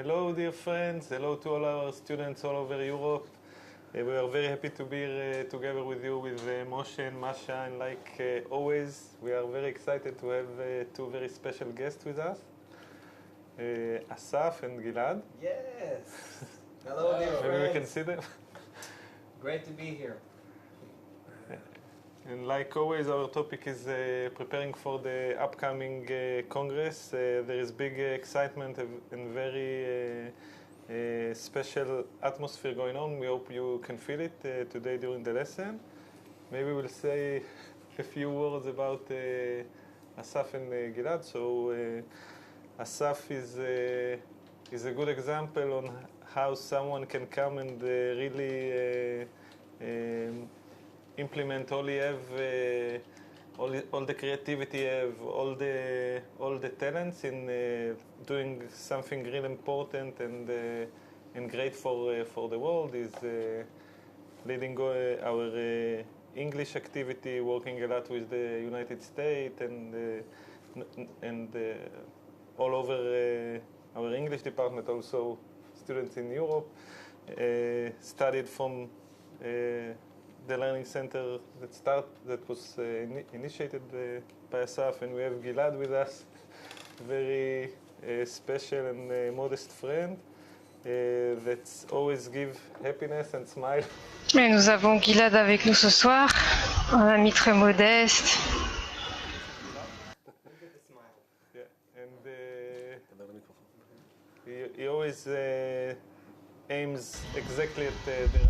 Hello, dear friends. Hello to all our students all over Europe. We are very happy to be here together with you, with Moshe and Masha. And like always, we are very excited to have two very special guests with us, Asaf and Gilad. Yes. Hello, dear friends. Maybe we can see them. Great to be here. And like always, our topic is preparing for the upcoming Congress. There is big excitement and very special atmosphere going on. We hope you can feel it today during the lesson. Maybe we'll say a few words about Asaf and Gilad. So Asaf is a good example on how someone can come and really implement all you have, all the creativity you have, all the talents in doing something really important and great for the world. Is leading our English activity, working a lot with the United States and all over our English department. Also, students in Europe studied from the learning center that was initiated by Asaf, and we have Gilad with us, very special and modest friend that always give happiness and smile. Et nous avons Gilad avec nous ce soir, un ami très modeste. Yeah, and he always aims exactly at the right.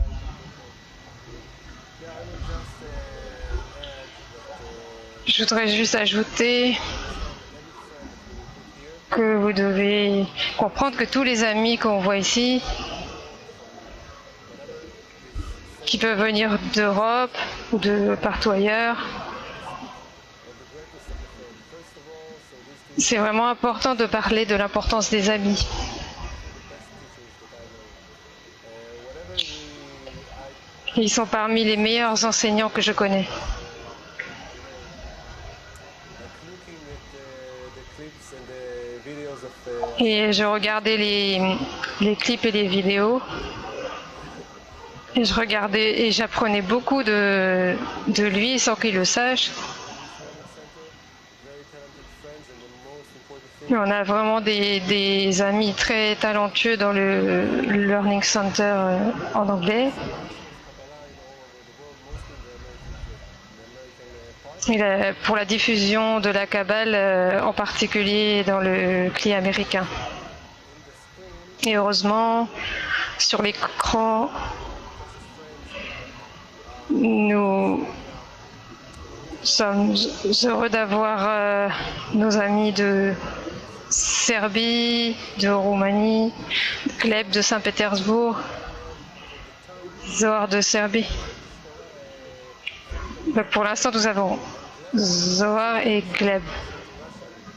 Je voudrais juste ajouter que vous devez comprendre que tous les amis qu'on voit ici, qui peuvent venir d'Europe ou de partout ailleurs, c'est vraiment important de parler de l'importance des amis. Ils sont parmi les meilleurs enseignants que je connais. Et je regardais les clips et les vidéos. Et je regardais et j'apprenais beaucoup de lui sans qu'il le sache. Et on a vraiment des amis très talentueux dans le Learning Center en anglais. Pour la diffusion de la Kabbale, en particulier dans le CLI américain. Et heureusement, sur l'écran, nous sommes heureux d'avoir nos amis de Serbie, de Roumanie, Gleb de Saint-Pétersbourg, Zohar de Serbie. Donc pour l'instant, nous avons Zohar et Gleb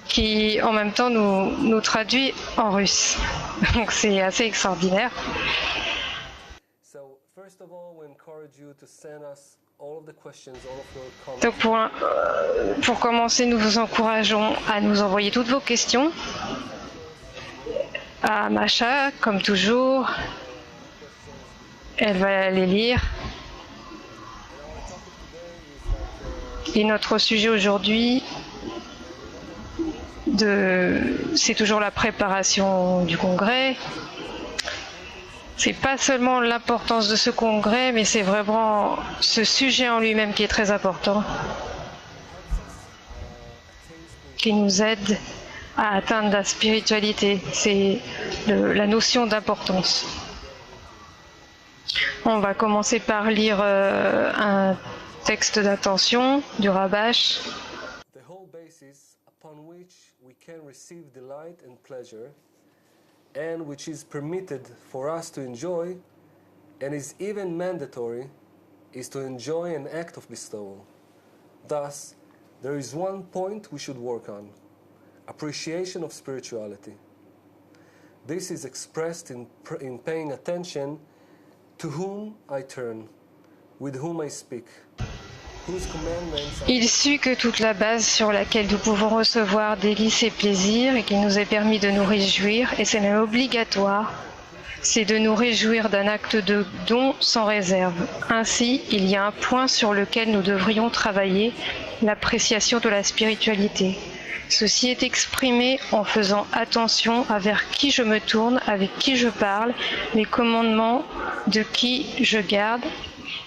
qui en même temps nous traduit en russe. Donc c'est assez extraordinaire. Donc pour commencer, nous vous encourageons à nous envoyer toutes vos questions à Masha, comme toujours. Elle va les lire. Et notre sujet aujourd'hui, c'est toujours la préparation du congrès. C'est pas seulement l'importance de ce congrès, mais c'est vraiment ce sujet en lui-même qui est très important, qui nous aide à atteindre la spiritualité. C'est la notion d'importance. On va commencer par lire un texte d'attention du Rabash. The whole basis upon which we can receive delight and pleasure, and which is permitted for us to enjoy, and is even mandatory, is to enjoy an act of bestowal. Thus, there is one point we should work on: appreciation of spirituality. This is expressed in paying attention to whom I turn, with whom I speak, whose commandments are Il sut que toute la base sur laquelle nous pouvons recevoir délices et plaisirs et qui nous est permis de nous réjouir, et c'est même obligatoire, c'est de nous réjouir d'un acte de don sans réserve. Ainsi, il y a un point sur lequel nous devrions travailler, l'appréciation de la spiritualité. Ceci est exprimé en faisant attention à vers qui je me tourne, avec qui je parle, les commandements de qui je garde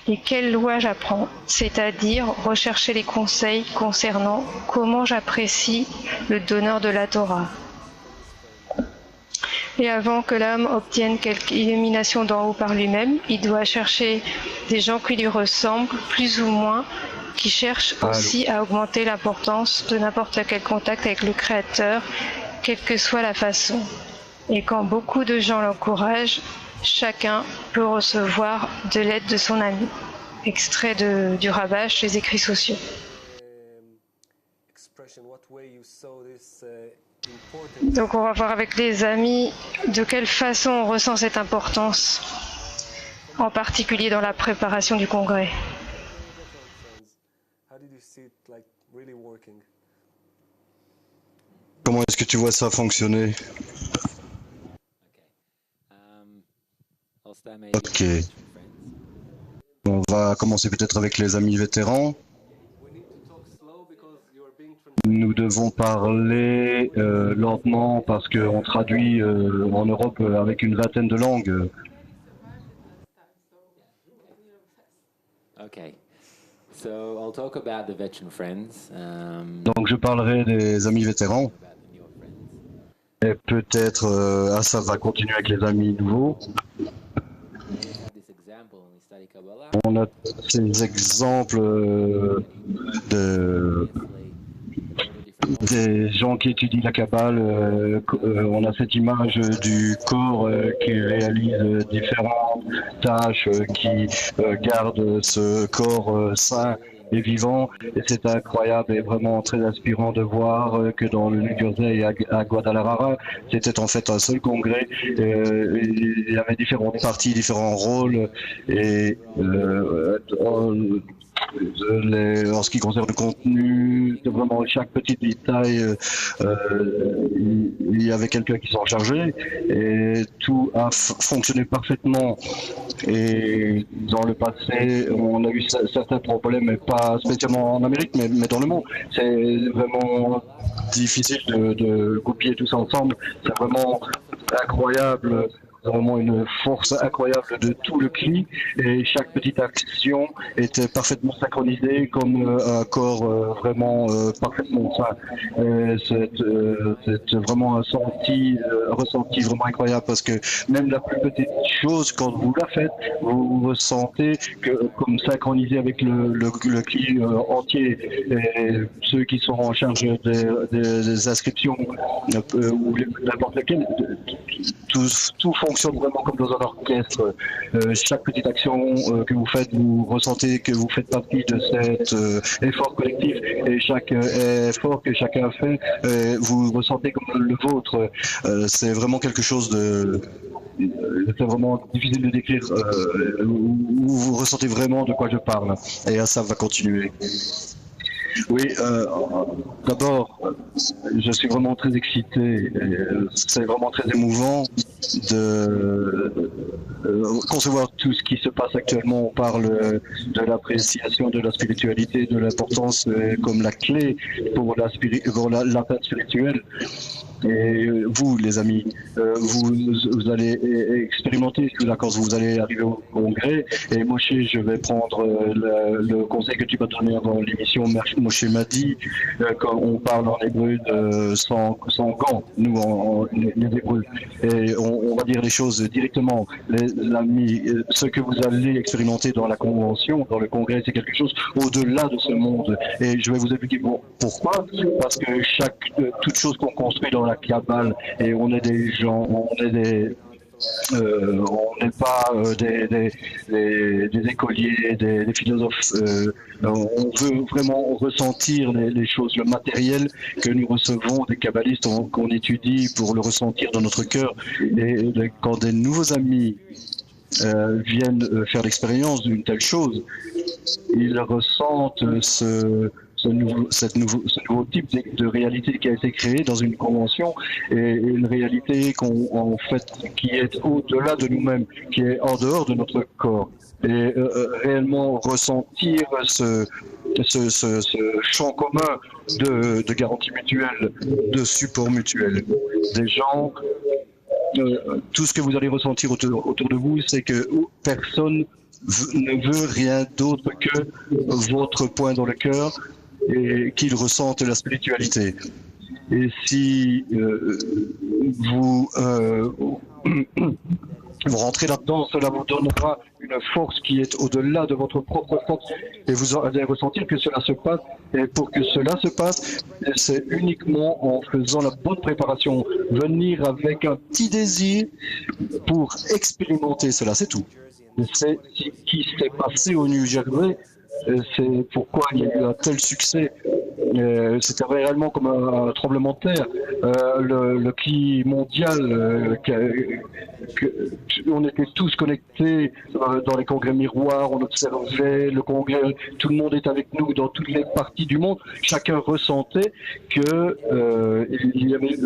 et quelles lois j'apprends, c'est-à-dire rechercher les conseils concernant comment j'apprécie le donneur de la Torah. Et avant que l'homme obtienne quelque illumination d'en haut par lui-même, il doit chercher des gens qui lui ressemblent, plus ou moins, qui cherchent aussi à augmenter l'importance de n'importe quel contact avec le Créateur, quelle que soit la façon. Et quand beaucoup de gens l'encouragent, chacun peut recevoir de l'aide de son ami. Extrait du Rabash, les écrits sociaux. expression, what way you saw this important. Donc on va voir avec les amis de quelle façon on ressent cette importance, en particulier dans la préparation du congrès. How did you see it like really working? Comment est-ce que tu vois ça fonctionner? Ok. On va commencer peut-être avec les amis vétérans. We need to talk slow because you are being Nous devons parler lentement parce qu'on traduit en Europe avec une vingtaine de langues. Okay, so I'll talk about the veteran friends. Donc je parlerai des amis vétérans. About the newer friends. Et peut-être Assaf va continuer avec les amis nouveaux. We have this example when we study Kabbalah. On a ces exemples de des gens qui étudient la Kabbale, on a cette image du corps qui réalise différentes tâches, qui garde ce corps sain et vivant. Et c'est incroyable et vraiment très inspirant de voir que dans le New Jersey et à Guadalajara, c'était en fait un seul congrès. Il y avait différentes parties, différents rôles et en ce qui concerne le contenu, de vraiment chaque petit détail, il y avait quelqu'un qui s'en chargeait et tout a fonctionné parfaitement. Et dans le passé, on a eu certains problèmes, mais pas spécialement en Amérique, mais dans le monde. C'est vraiment difficile de copier tout ça ensemble. C'est vraiment incroyable. Vraiment une force incroyable de tout le CLI et chaque petite action était parfaitement synchronisée comme un corps vraiment parfaitement sain. C'est vraiment un ressenti vraiment incroyable parce que même la plus petite chose, quand vous la faites, vous ressentez que comme synchronisé avec le CLI entier. Et ceux qui sont en charge des inscriptions ou n'importe lequel, tout fonctionne vraiment comme dans un orchestre. Chaque petite action que vous faites, vous ressentez que vous faites partie de cet effort collectif et chaque effort que chacun fait, vous ressentez comme le vôtre. C'est vraiment quelque chose de... C'est vraiment difficile de décrire où vous ressentez vraiment de quoi je parle. Et ça va continuer. Oui, d'abord, je suis vraiment très excité. C'est vraiment très émouvant de concevoir tout ce qui se passe actuellement. On parle de l'appréciation de la spiritualité, de l'importance comme la clé pour l'atteinte spirituelle. Et vous, les amis, vous allez expérimenter cela quand vous allez arriver au congrès. Et Moshe, je vais prendre le conseil que tu m'as donné avant l'émission. Moshe m'a dit, quand on parle en hébreu sans gants, nous, les hébreux. Et on va dire les choses directement. Les amis, ce que vous allez expérimenter dans la convention, dans le congrès, c'est quelque chose au-delà de ce monde. Et je vais vous expliquer pourquoi. Parce que toute chose qu'on construit dans la Kabbale, et on est des gens, on n'est pas des écoliers, des philosophes. On veut vraiment ressentir les choses, le matériel que nous recevons des kabbalistes, qu'on étudie pour le ressentir dans notre cœur. Et quand des nouveaux amis viennent faire l'expérience d'une telle chose, ils ressentent ce nouveau type de réalité qui a été créé dans une convention et une réalité en fait, qui est au-delà de nous-mêmes, qui est en dehors de notre corps. Et réellement ressentir ce champ commun de garantie mutuelle, de support mutuel. Des gens, tout ce que vous allez ressentir autour de vous, c'est que personne ne veut rien d'autre que votre point dans le cœur et qu'il ressente la spiritualité. Et si vous rentrez là-dedans, cela vous donnera une force qui est au-delà de votre propre force et vous allez ressentir que cela se passe. Et pour que cela se passe, c'est uniquement en faisant la bonne préparation, venir avec un petit désir pour expérimenter cela, c'est tout. C'est ce qui s'est passé au New Jersey, c'est pourquoi il y a eu un tel succès. C'était réellement comme un tremblement de terre. Le CLI mondial, on était tous connectés dans les congrès miroirs, on observait le congrès, tout le monde est avec nous dans toutes les parties du monde. Chacun ressentait que il y avait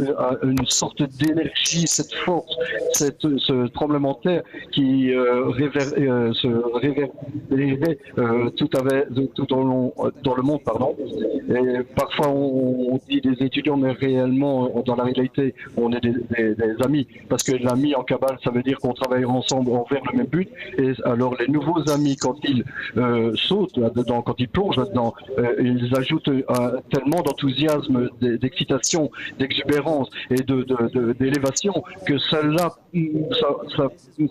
une sorte d'énergie, cette force, ce tremblement de terre qui se réverbérait tout dans le monde, pardon. Et parfois on dit des étudiants, mais réellement dans la réalité on est des amis, parce que l'ami en Kabbale ça veut dire qu'on travaille ensemble envers le même but. Et alors les nouveaux amis, quand ils sautent là-dedans, quand ils plongent là-dedans, ils ajoutent tellement d'enthousiasme, d'excitation, d'exubérance et d'élévation que cela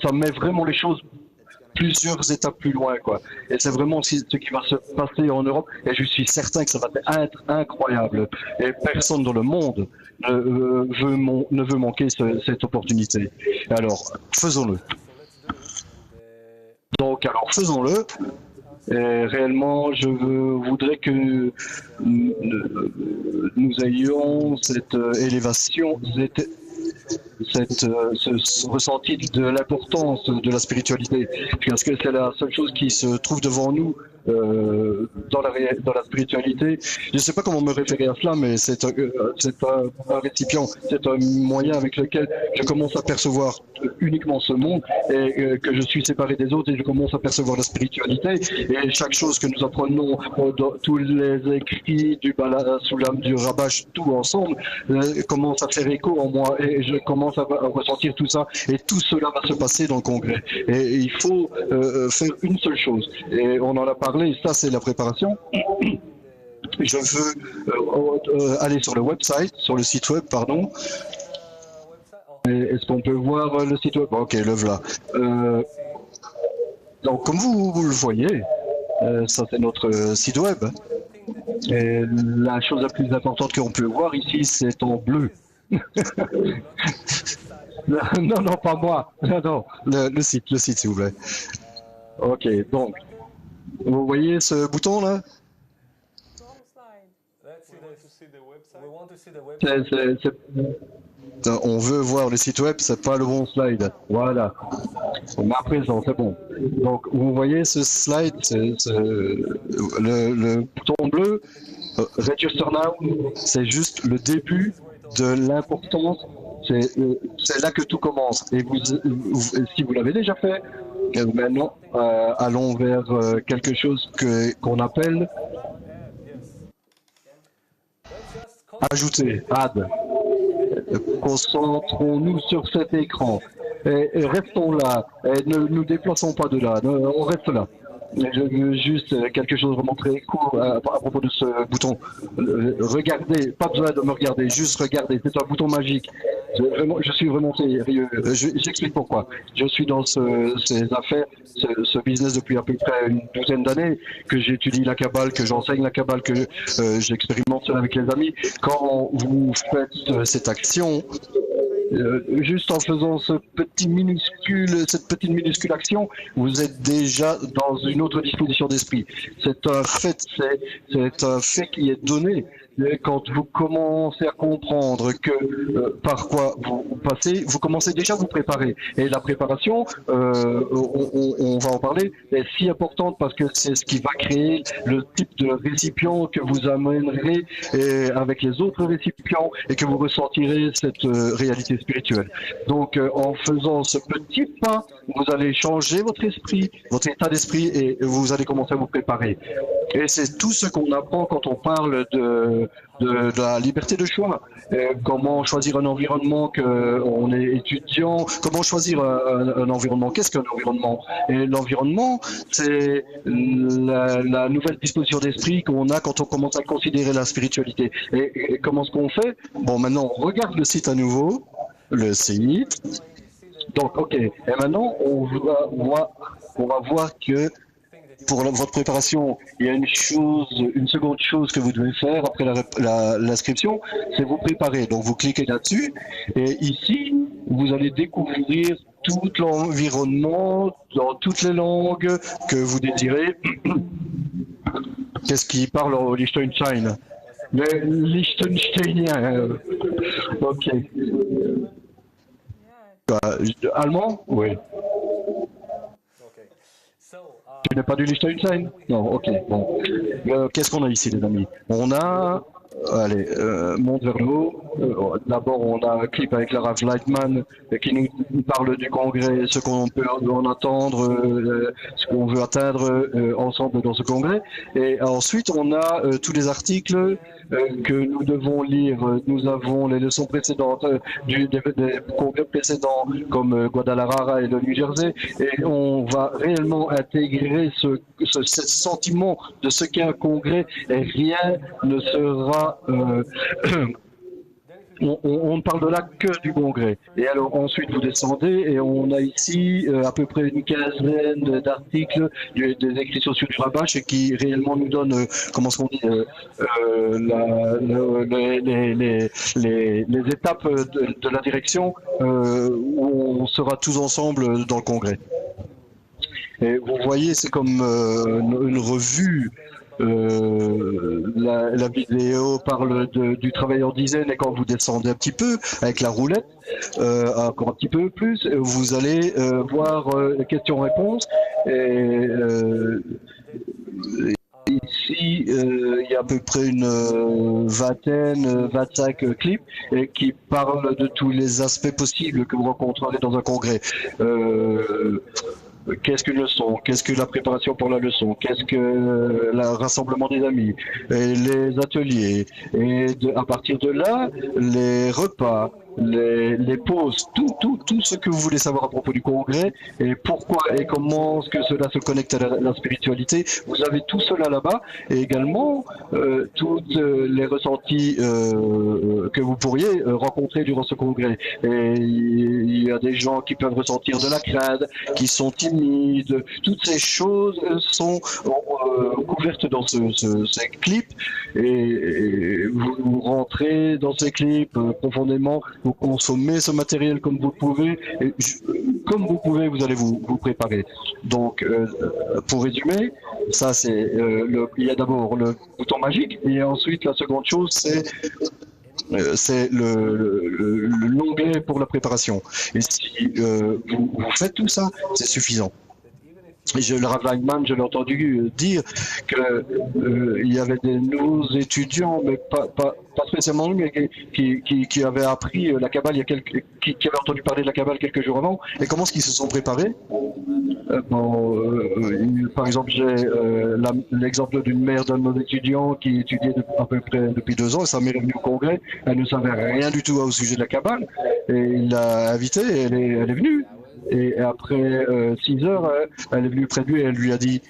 ça met vraiment les choses plusieurs étapes plus loin, quoi. Et c'est vraiment ce qui va se passer en Europe, et je suis certain que ça va être incroyable. Et personne dans le monde ne veut manquer cette opportunité. Alors, faisons-le. Donc, alors, faisons-le. Et réellement, je voudrais que nous ayons cette élévation, ce ressenti de l'importance de la spiritualité, parce que c'est la seule chose qui se trouve devant nous dans la spiritualité. Je ne sais pas comment me référer à cela, mais c'est un récipient, c'est un moyen avec lequel je commence à percevoir uniquement ce monde et que je suis séparé des autres et je commence à percevoir la spiritualité. Et chaque chose que nous apprenons dans tous les écrits du Bala-Soulam, du Rabash, tout ensemble, commence à faire écho en moi et je commence à ressentir tout ça, et tout cela va se passer dans le congrès. Et il faut faire une seule chose, et on en a parlé, ça c'est la préparation. Je veux aller sur le site web, pardon. Est-ce qu'on peut voir le site web? Ok, le voilà. Donc comme vous le voyez, ça c'est notre site web. Et la chose la plus importante qu'on peut voir ici, c'est en bleu. Non, pas moi. Non, le site, s'il vous plaît. Ok, donc, vous voyez ce bouton là? On veut voir le site web, c'est pas le bon slide. Voilà. On est à présent, c'est bon. Donc, vous voyez ce slide, le bouton bleu, Register Now, c'est juste le début de l'importance. C'est là que tout commence. Et si vous l'avez déjà fait, maintenant, allons vers quelque chose qu'on appelle ajouter, add. Concentrons-nous sur cet écran. Et restons là. Et ne nous déplaçons pas de là. On reste là. Je veux juste quelque chose vraiment très court à propos de ce bouton. Regardez, pas besoin de me regarder, juste regardez, c'est un bouton magique. Je suis vraiment sérieux. J'explique pourquoi. Je suis dans ces affaires, ce business depuis à peu près une douzaine d'années, que j'étudie la Kabbale, que j'enseigne la Kabbale, que j'expérimente cela avec les amis. Quand vous faites cette action, juste en faisant cette petite minuscule action, vous êtes déjà dans une autre disposition d'esprit. C'est un fait qui est donné. quand vous commencez à comprendre que par quoi vous passez, vous commencez déjà à vous préparer. Et la préparation, on va en parler, est si importante parce que c'est ce qui va créer le type de récipient que vous amènerez avec les autres récipients et que vous ressentirez cette réalité spirituelle. Donc, en faisant ce petit pas, vous allez changer votre esprit, votre état d'esprit et vous allez commencer à vous préparer. Et c'est tout ce qu'on apprend quand on parle de la liberté de choix. Comment choisir un environnement qu'on est étudiant, comment choisir un environnement. Qu'est-ce qu'un environnement? Et l'environnement, c'est la nouvelle disposition d'esprit qu'on a quand on commence à considérer la spiritualité. Et comment est-ce qu'on fait? Bon, maintenant, on regarde le site à nouveau, le site. Donc, ok. Et maintenant, on va voir que pour votre préparation, il y a une seconde chose que vous devez faire après l'inscription, c'est vous préparer. Donc, vous cliquez là-dessus et ici, vous allez découvrir tout l'environnement dans toutes les langues que vous désirez. Qu'est-ce qui parle au Liechtenstein? Le Liechtensteinien. Ok. Allemand? Oui. Tu n'es pas du Liechtenstein? Non, ok, bon. Qu'est-ce qu'on a ici, les amis? On a... Allez, monte vers le haut. D'abord, on a un clip avec Lara Flightman qui nous parle du congrès, ce qu'on peut en attendre, ce qu'on veut atteindre ensemble dans ce congrès. Et ensuite, on a tous les articles que nous devons lire. Nous avons les leçons précédentes des congrès précédents comme Guadalajara et le New Jersey. Et on va réellement intégrer ce sentiment de ce qu'est un congrès et rien ne sera on ne parle de là que du congrès. Et alors ensuite vous descendez et on a ici à peu près une quinzaine d'articles des écrits sociaux du Rabach et qui réellement nous donnent comment est-ce qu'on dit les étapes de la direction où on sera tous ensemble dans le congrès. Et vous voyez, c'est comme une revue. La vidéo parle du travail en dizaine et quand vous descendez un petit peu avec la roulette, encore un petit peu plus, vous allez voir les questions-réponses. Et ici, il y a à peu près une vingtaine, 25 clips qui parlent de tous les aspects possibles que vous rencontrerez dans un congrès. Qu'est-ce qu'une leçon? Qu'est-ce que la préparation pour la leçon? Qu'est-ce que le rassemblement des amis? Et les ateliers. Et à partir de là, les repas, les pauses, tout ce que vous voulez savoir à propos du congrès et pourquoi et comment que cela se connecte à la spiritualité. Vous avez tout cela là-bas et également tous les ressentis que vous pourriez rencontrer durant ce congrès. Et il y a des gens qui peuvent ressentir de la crainte, qui sont timides. Toutes ces choses sont couvertes dans ces clips et vous rentrez dans ces clips profondément. Vous consommez ce matériel comme vous pouvez et comme vous pouvez, vous allez vous préparer. Donc, pour résumer, ça c'est il y a d'abord le bouton magique et ensuite la seconde chose c'est l'onglet pour la préparation. Et si vous faites tout ça, c'est suffisant. Le Rav Lightman, je l'ai entendu dire qu'il y avait des nouveaux étudiants, mais pas spécialement lui, mais qui avaient appris la Kabbale, qui avaient entendu parler de la Kabbale quelques jours avant. Et comment est-ce qu'ils se sont préparés? Par exemple, j'ai l'exemple d'une mère d'un de nos étudiants qui étudiait à peu près depuis 2 ans, et sa mère est venue au congrès, elle ne savait rien du tout au sujet de la Kabbale, et il l'a invitée, et elle est venue. Et après 6 heures, elle est venue près de lui et elle lui a dit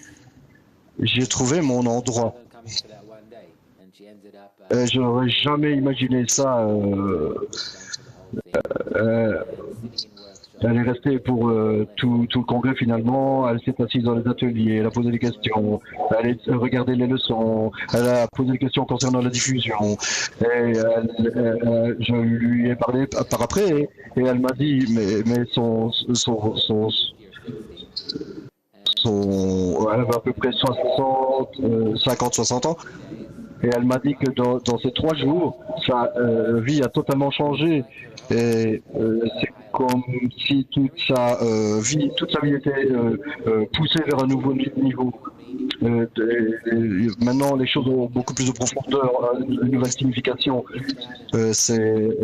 « J'ai trouvé mon endroit ». Je n'aurais jamais imaginé ça. Elle est restée pour tout le congrès finalement. Elle s'est assise dans les ateliers, elle a posé des questions, elle a regardé les leçons, elle a posé des questions concernant la diffusion. Et je lui ai parlé par après et elle m'a dit mais elle avait à peu près 50-60 ans. Et elle m'a dit que dans ces 3 jours, sa vie a totalement changé. Et c'est comme si toute sa vie était poussée vers un nouveau niveau. Maintenant, les choses ont beaucoup plus de profondeur, une nouvelle signification. C'est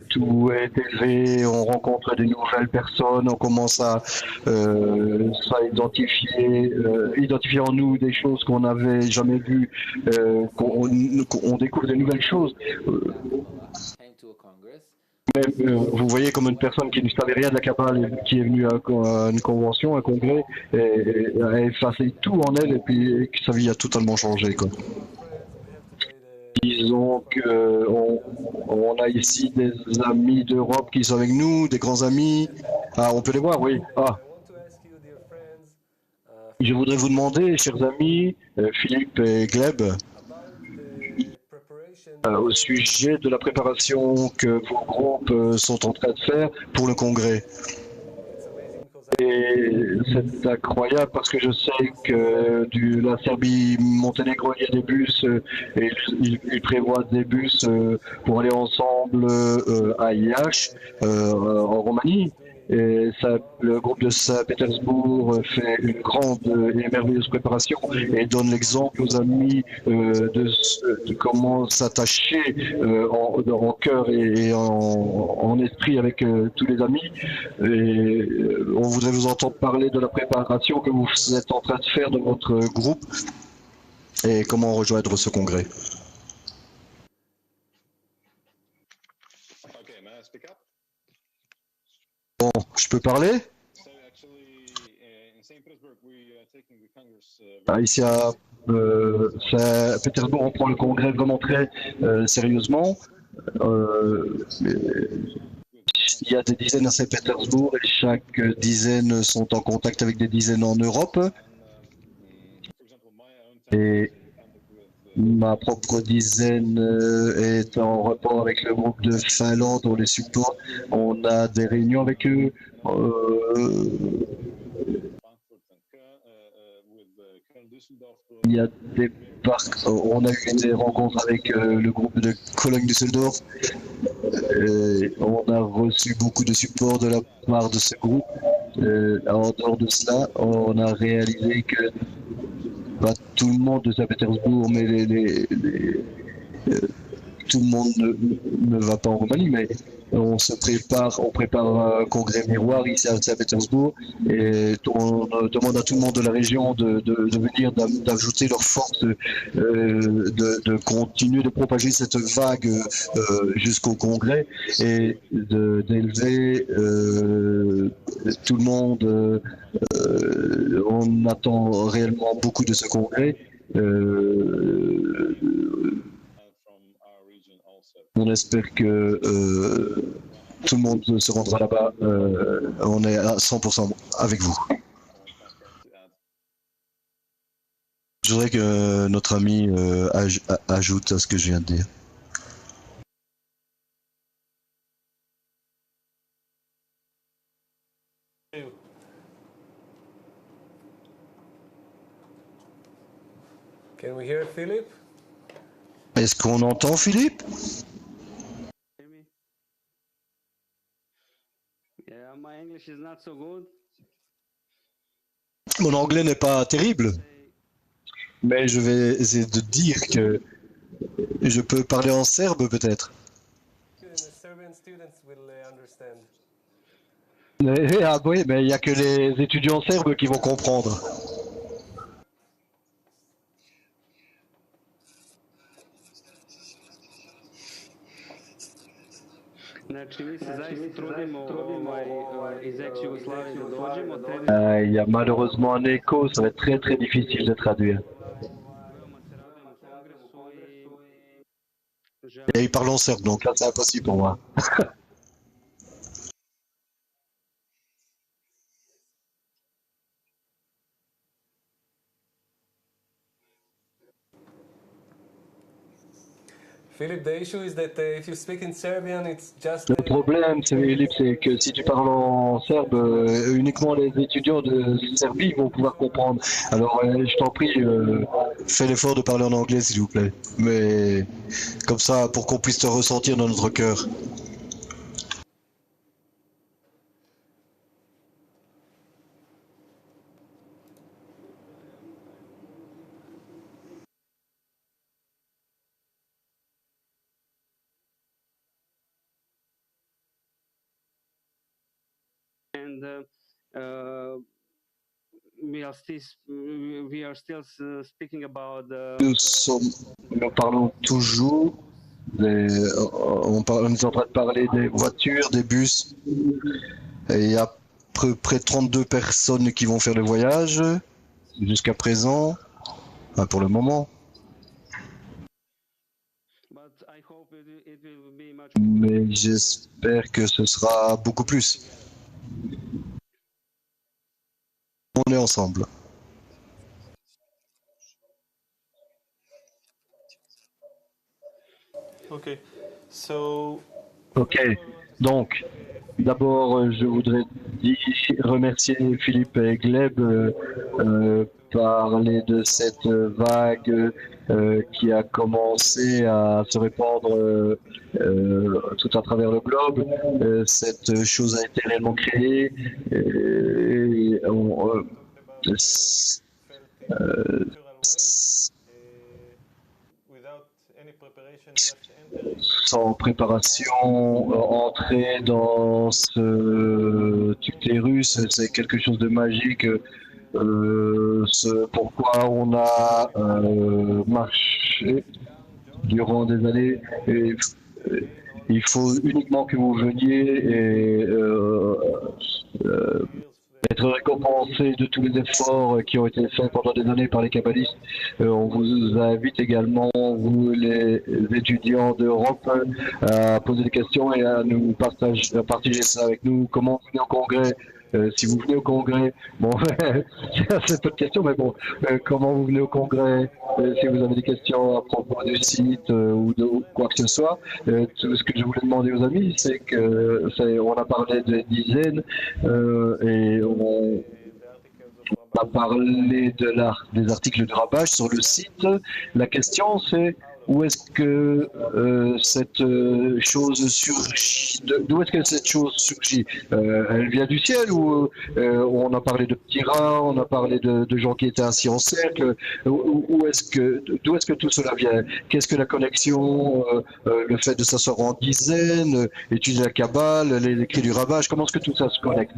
tout est élevé, on rencontre de nouvelles personnes, on commence à identifier en nous des choses qu'on n'avait jamais vues, qu'on découvre de nouvelles choses. Vous voyez comme une personne qui ne savait rien de la Kabbale, qui est venue à une convention, un congrès, et a effacé tout en elle, et puis que sa vie a totalement changé, quoi. Disons on a ici des amis d'Europe qui sont avec nous, des grands amis. Ah, on peut les voir, oui. Ah. Je voudrais vous demander, chers amis, Philippe et Gleb, au sujet de la préparation que vos groupes sont en train de faire pour le congrès. Et c'est incroyable parce que je sais que la Serbie-Monténégro, il y a des bus et ils prévoient des bus pour aller ensemble à IH en Roumanie. Et le groupe de Saint-Pétersbourg fait une grande et merveilleuse préparation et donne l'exemple aux amis de comment s'attacher en cœur et en esprit avec tous les amis. Et on voudrait vous entendre parler de la préparation que vous êtes en train de faire de votre groupe et comment rejoindre ce congrès. Bon, je peux parler? Ici à Saint-Pétersbourg, on prend le congrès vraiment très sérieusement. Il y a des dizaines à Saint-Pétersbourg et chaque dizaine sont en contact avec des dizaines en Europe. Et ma propre dizaine est en rapport avec le groupe de Finlande, on les supporte. On a des réunions avec eux. Il y a des parcs. On a eu des rencontres avec le groupe de Cologne-Düsseldorf. On a reçu beaucoup de support de la part de ce groupe. En dehors de cela, on a réalisé que pas tout le monde de Saint-Pétersbourg, mais tout le monde ne va pas en Roumanie, mais on prépare un congrès miroir ici à Saint-Pétersbourg et on demande à tout le monde de la région de venir, d'ajouter leur force, de continuer de propager cette vague jusqu'au congrès et d'élever tout le monde. On attend réellement beaucoup de ce congrès. On espère que tout le monde se rendra là-bas. On est à 100% avec vous. Je voudrais que notre ami ajoute à ce que je viens de dire. Can we hear Philip? Est-ce qu'on entend Philippe? Yeah, my English is not so good. Mon anglais n'est pas terrible, mais je vais essayer de dire que je peux parler en serbe peut-être. Ah oui, mais il n'y a que les étudiants serbes qui vont comprendre. Il y a malheureusement un écho, ça va être très très difficile de traduire. Et il parle en serbe, donc là c'est impossible pour moi. Philip, the issue is that if you speak in Serbian, it's just. Le problème, Philippe, c'est que si tu parles en serbe, uniquement les étudiants de Serbie vont pouvoir comprendre. Alors, je t'en prie, fais l'effort de parler en anglais, s'il vous plaît. Mais comme ça, pour qu'on puisse te ressentir dans notre cœur. And we are still speaking about. Nous parlons toujours. On est en train de parler des voitures, des bus. Et il y a à peu près 32 personnes qui vont faire le voyage jusqu'à présent, enfin, pour le moment. Mais j'espère que ce sera beaucoup plus. On est ensemble. Okay, so. Ok, donc d'abord je voudrais remercier Philippe et Gleb, parler de cette vague qui a commencé à se répandre tout à travers le globe. Cette chose a été réellement créée. Sans préparation, entrer dans ce utérus, c'est quelque chose de magique. C'est pourquoi on a marché durant des années. Et, il faut uniquement que vous veniez et être récompensé de tous les efforts qui ont été faits pendant des années par les kabbalistes. On vous invite également, vous les étudiants d'Europe, à poser des questions et à nous partager ça avec nous. Comment vous venez au congrès? Si vous venez au congrès, bon, c'est peu de questions, mais bon, comment vous venez au congrès? Si vous avez des questions à propos du site ou de quoi que ce soit, tout ce que je voulais demander aux amis, c'est que on a parlé des dizaines et on a parlé des articles de Rabbah sur le site. La question, c'est où est-ce que cette chose surgit? D'où est-ce que cette chose surgit? Elle vient du ciel ou on a parlé de petits rats, on a parlé de gens qui étaient assis en cercle? D'où est-ce que tout cela vient? Qu'est-ce que la connexion, le fait de s'asseoir en dizaines, étudier la Kabbale, les écrits du Rabbah, comment est-ce que tout ça se connecte?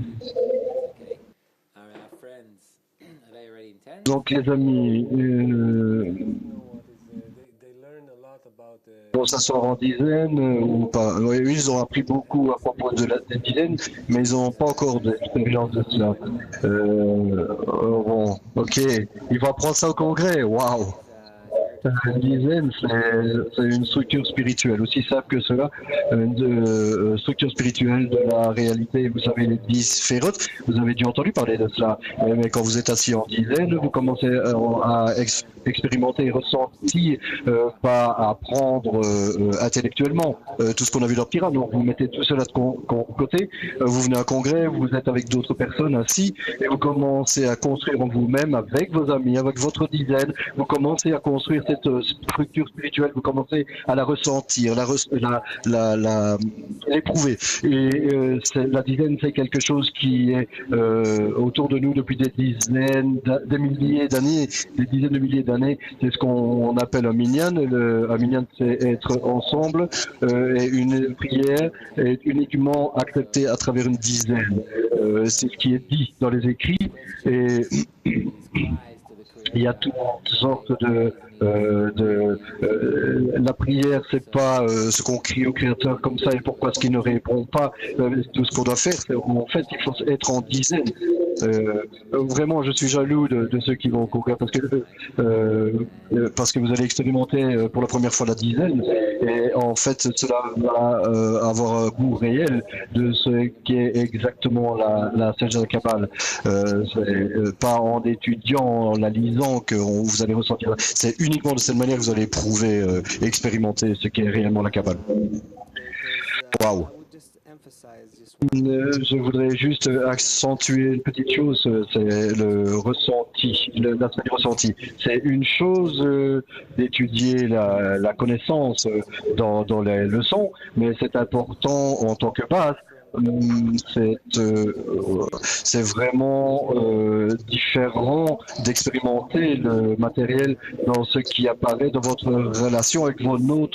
Donc les amis, pour s'asseoir en dizaines ou pas. Oui, ils ont appris beaucoup à propos de des dizaines, mais ils n'ont pas encore d'expérience de cela. Bon, ok, ils vont apprendre ça au congrès. Waouh! Une dizaine, c'est une structure spirituelle, aussi simple que cela, une structure spirituelle de la réalité. Vous savez, les 10 sphérotes, vous avez dû entendu parler de cela. Mais quand vous êtes assis en dizaine, vous commencez à expérimenter et ressentir, pas à apprendre intellectuellement tout ce qu'on a vu dans Pira. Donc vous mettez tout cela de côté, vous venez à un congrès, vous êtes avec d'autres personnes assis, et vous commencez à construire en vous-même, avec vos amis, avec votre dizaine, vous commencez à construire cette structure spirituelle, vous commencez à la ressentir, l'éprouver. Et la dizaine, c'est quelque chose qui est autour de nous depuis des milliers d'années, des dizaines de milliers d'années. C'est ce qu'on appelle un minyan. Un minyan, c'est être ensemble, et une prière est uniquement acceptée à travers une dizaine. C'est ce qui est dit dans les écrits, et il y a toutes sortes la prière, c'est pas ce qu'on crie au Créateur comme ça et pourquoi est-ce qu'il ne répond pas. Tout ce qu'on doit faire, c'est en fait, il faut être en dizaine. Vraiment, je suis jaloux de ceux qui vont courir parce que vous allez expérimenter pour la première fois la dizaine et en fait cela va avoir un goût réel de ce qu'est exactement la Sajda Kabbal. C'est pas en étudiant, en la lisant que vous allez ressentir. C'est uniquement de cette manière que vous allez éprouver et expérimenter ce qu'est réellement la Kabbale. Waouh! Je voudrais juste accentuer une petite chose, c'est le ressenti, l'aspect du ressenti. C'est une chose d'étudier la connaissance dans les leçons, mais c'est important en tant que base. C'est vraiment différent d'expérimenter le matériel dans ce qui apparaît dans votre relation avec vos 9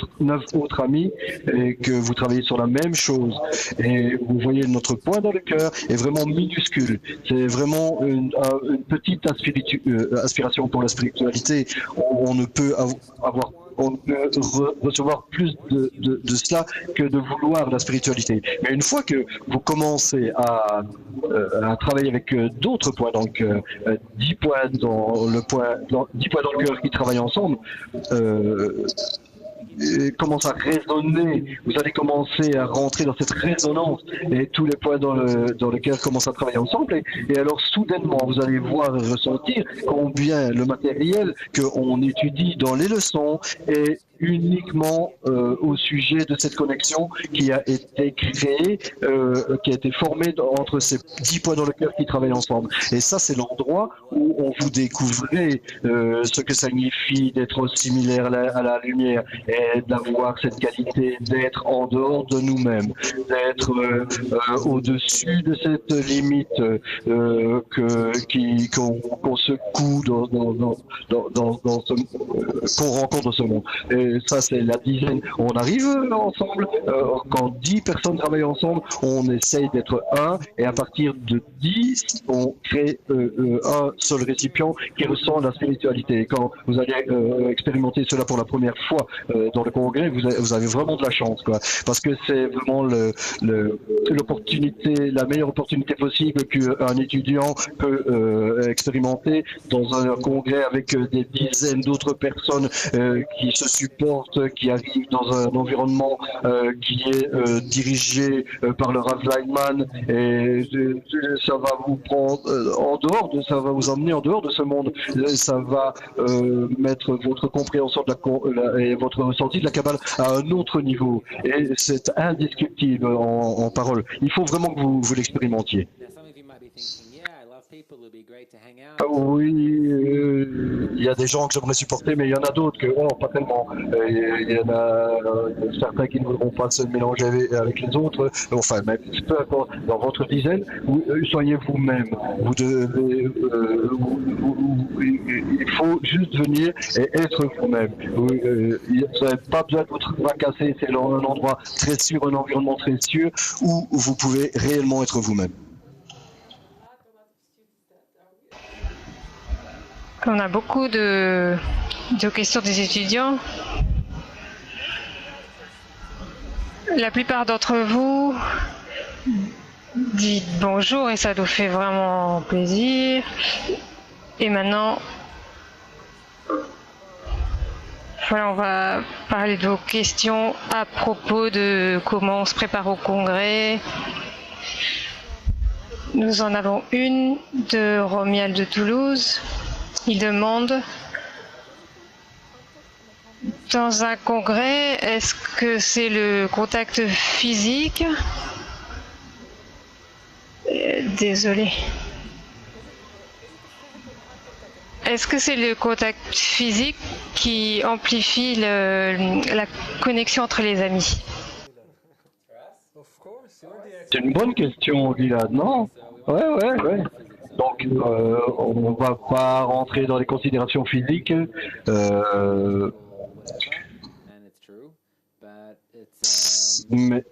autres amis et que vous travaillez sur la même chose et vous voyez notre point dans le cœur est vraiment minuscule. C'est vraiment une petite aspiration pour la spiritualité. On ne peut recevoir plus de cela que de vouloir la spiritualité. Mais une fois que vous commencez à travailler avec d'autres points, donc 10 points dans le cœur qui travaillent ensemble, commence à résonner, vous allez commencer à rentrer dans cette résonance et tous les points dans le cœur commencent à travailler ensemble et alors soudainement vous allez voir et ressentir combien le matériel qu'on étudie dans les leçons est uniquement au sujet de cette connexion qui a été créée, qui a été formée entre ces 10 points dans le cœur qui travaillent ensemble. Et ça, c'est l'endroit où on vous découvrait ce que ça signifie d'être similaire à la lumière et d'avoir cette qualité d'être en dehors de nous-mêmes, d'être au-dessus de cette limite qu'on secoue qu'on rencontre dans ce monde. Et ça, c'est la dizaine. On arrive ensemble, quand 10 personnes travaillent ensemble, on essaye d'être un, et à partir de 10, on crée un seul récipient qui ressent la spiritualité. Et quand vous allez expérimenter cela pour la première fois dans le congrès, vous avez vraiment de la chance, quoi. Parce que c'est vraiment l'opportunité, la meilleure opportunité possible qu'un étudiant peut expérimenter dans un congrès avec des dizaines d'autres personnes qui se supportent, qui arrivent dans un environnement qui est dirigé par le Rav Leitman, et ça va vous prendre ça va vous emmener en dehors de ce monde. Ça va mettre votre compréhension et votre ressenti de la Kabbale à un autre niveau. Et c'est indiscutible en parole. Il faut vraiment que vous l'expérimentiez. Oui, il y a des gens que j'aimerais supporter, mais il y en a d'autres que, pas tellement. Il y en a certains qui ne voudront pas se mélanger avec les autres. Enfin, mais peu importe, dans votre dizaine, soyez vous-même. Vous devez, il faut juste venir et être vous-même. Vous n'avez pas besoin de vous tracasser, c'est un endroit très sûr, un environnement très sûr où vous pouvez réellement être vous-même. On a beaucoup de questions des étudiants. La plupart d'entre vous dites bonjour et ça nous fait vraiment plaisir. Et maintenant, voilà, on va parler de vos questions à propos de comment on se prépare au congrès. Nous en avons une de Romial de Toulouse. Il demande, dans un congrès, est-ce que c'est le contact physique? Désolé. Est-ce que c'est le contact physique qui amplifie la connexion entre les amis? C'est une bonne question, Gilad, non? Ouais. Donc, on ne va pas rentrer dans les considérations physiques. Mais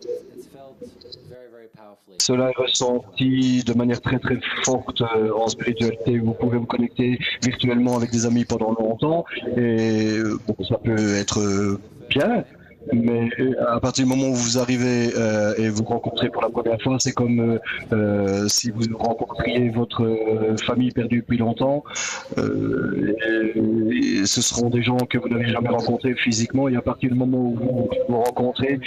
cela est ressenti de manière très très forte en spiritualité. Vous pouvez vous connecter virtuellement avec des amis pendant longtemps et bon, ça peut être bien. mais à partir du moment où vous arrivez et vous rencontrez pour la première fois, c'est comme si vous rencontriez votre famille perdue depuis longtemps. Et ce seront des gens que vous n'avez jamais rencontrés physiquement, et à partir du moment où vous vous rencontrez,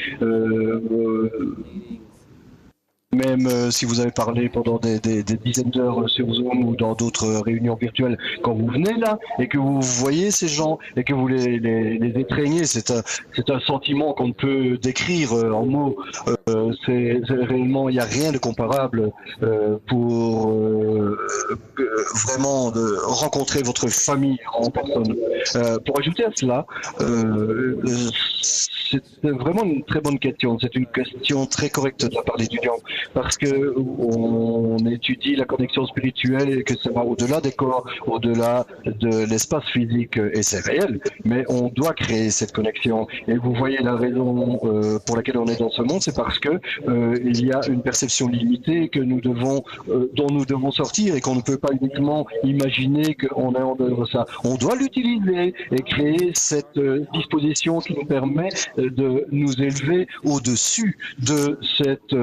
même si vous avez parlé pendant des dizaines d'heures sur Zoom ou dans d'autres réunions virtuelles, quand vous venez là et que vous voyez ces gens et que vous les étreignez, c'est un sentiment qu'on ne peut décrire en mots. C'est réellement, il n'y a rien de comparable pour vraiment rencontrer votre famille en personne. Pour ajouter à cela, c'est vraiment une très bonne question. C'est une question très correcte de la part d'étudiants, parce que on étudie la connexion spirituelle et que ça va au-delà des corps, au-delà de l'espace physique, et c'est réel. Mais on doit créer cette connexion. Et vous voyez la raison pour laquelle on est dans ce monde, c'est parce que il y a une perception limitée que nous devons, dont nous devons sortir, et qu'on ne peut pas uniquement imaginer qu'on est en dehors de ça. On doit l'utiliser et créer cette disposition qui nous permet de nous élever au-dessus de cette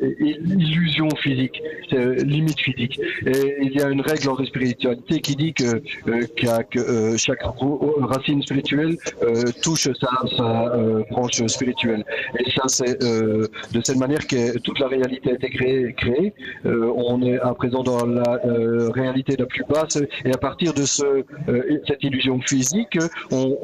illusion physique, limite physique. Et il y a une règle en spiritualité qui dit que chaque racine spirituelle touche sa branche spirituelle. Et ça, c'est de cette manière que toute la réalité a été créée. On est à présent dans la réalité la plus basse, et à partir de cette illusion physique, on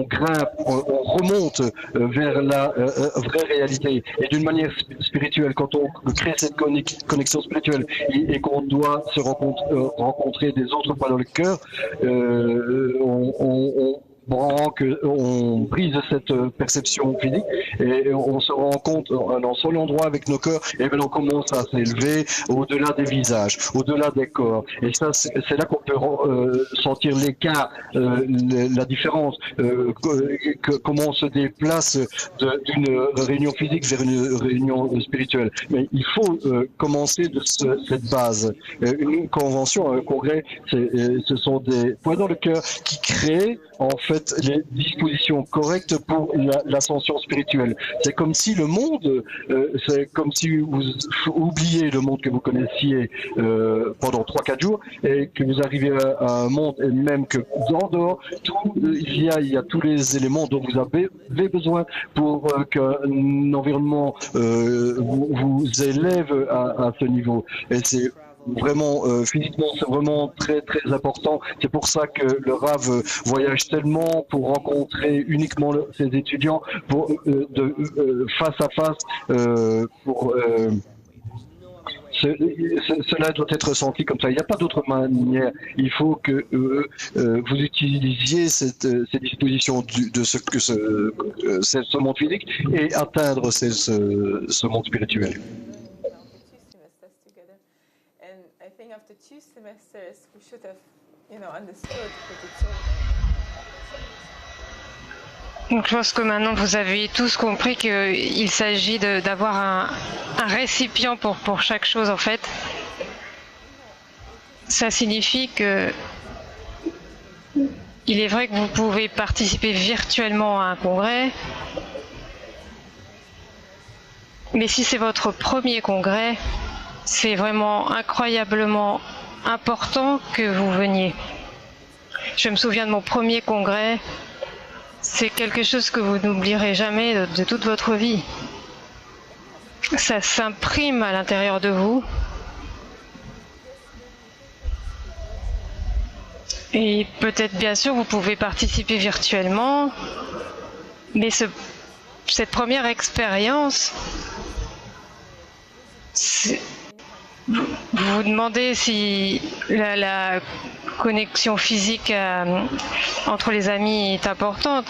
grimpe, on remonte vers la vraie réalité. Et d'une manière spirituelle, quand on crée cette connexion spirituelle et qu'on doit se rencontrer des autres pas dans le cœur, on brise cette perception physique et on se rend compte dans un seul endroit avec nos cœurs, et bien on commence à s'élever au-delà des visages, au-delà des corps. Et ça, c'est là qu'on peut sentir l'écart, la différence, comment on se déplace d'une réunion physique vers une réunion spirituelle. Mais il faut commencer de cette base. Une convention, un congrès, ce sont des points dans le cœur qui créent en fait les dispositions correctes pour l'ascension spirituelle. C'est comme si le monde, c'est comme si vous oubliez le monde que vous connaissiez pendant 3-4 jours, et que vous arrivez à un monde, et même que en dehors, il y a tous les éléments dont vous avez besoin pour qu'un environnement vous élève à ce niveau. Et c'est vraiment, physiquement, c'est vraiment très très important. C'est pour ça que le Rav voyage tellement, pour rencontrer uniquement ses étudiants, pour face à face, cela doit être ressenti comme ça. Il n'y a pas d'autre manière. Il faut que vous utilisiez ces dispositions de ce monde physique et atteindre ce monde spirituel. After 2 semesters, we should have, understood that it's all. Donc je pense que maintenant vous avez tous compris qu'il s'agit d'avoir un récipient pour chaque chose en fait. Ça signifie que il est vrai que vous pouvez participer virtuellement à un congrès, mais si c'est votre premier congrès, c'est vraiment incroyablement important que vous veniez. Je me souviens de mon premier congrès, c'est quelque chose que vous n'oublierez jamais de toute votre vie. Ça s'imprime à l'intérieur de vous. Et peut-être bien sûr vous pouvez participer virtuellement, mais cette première expérience, vous vous demandez si la connexion physique entre les amis est importante.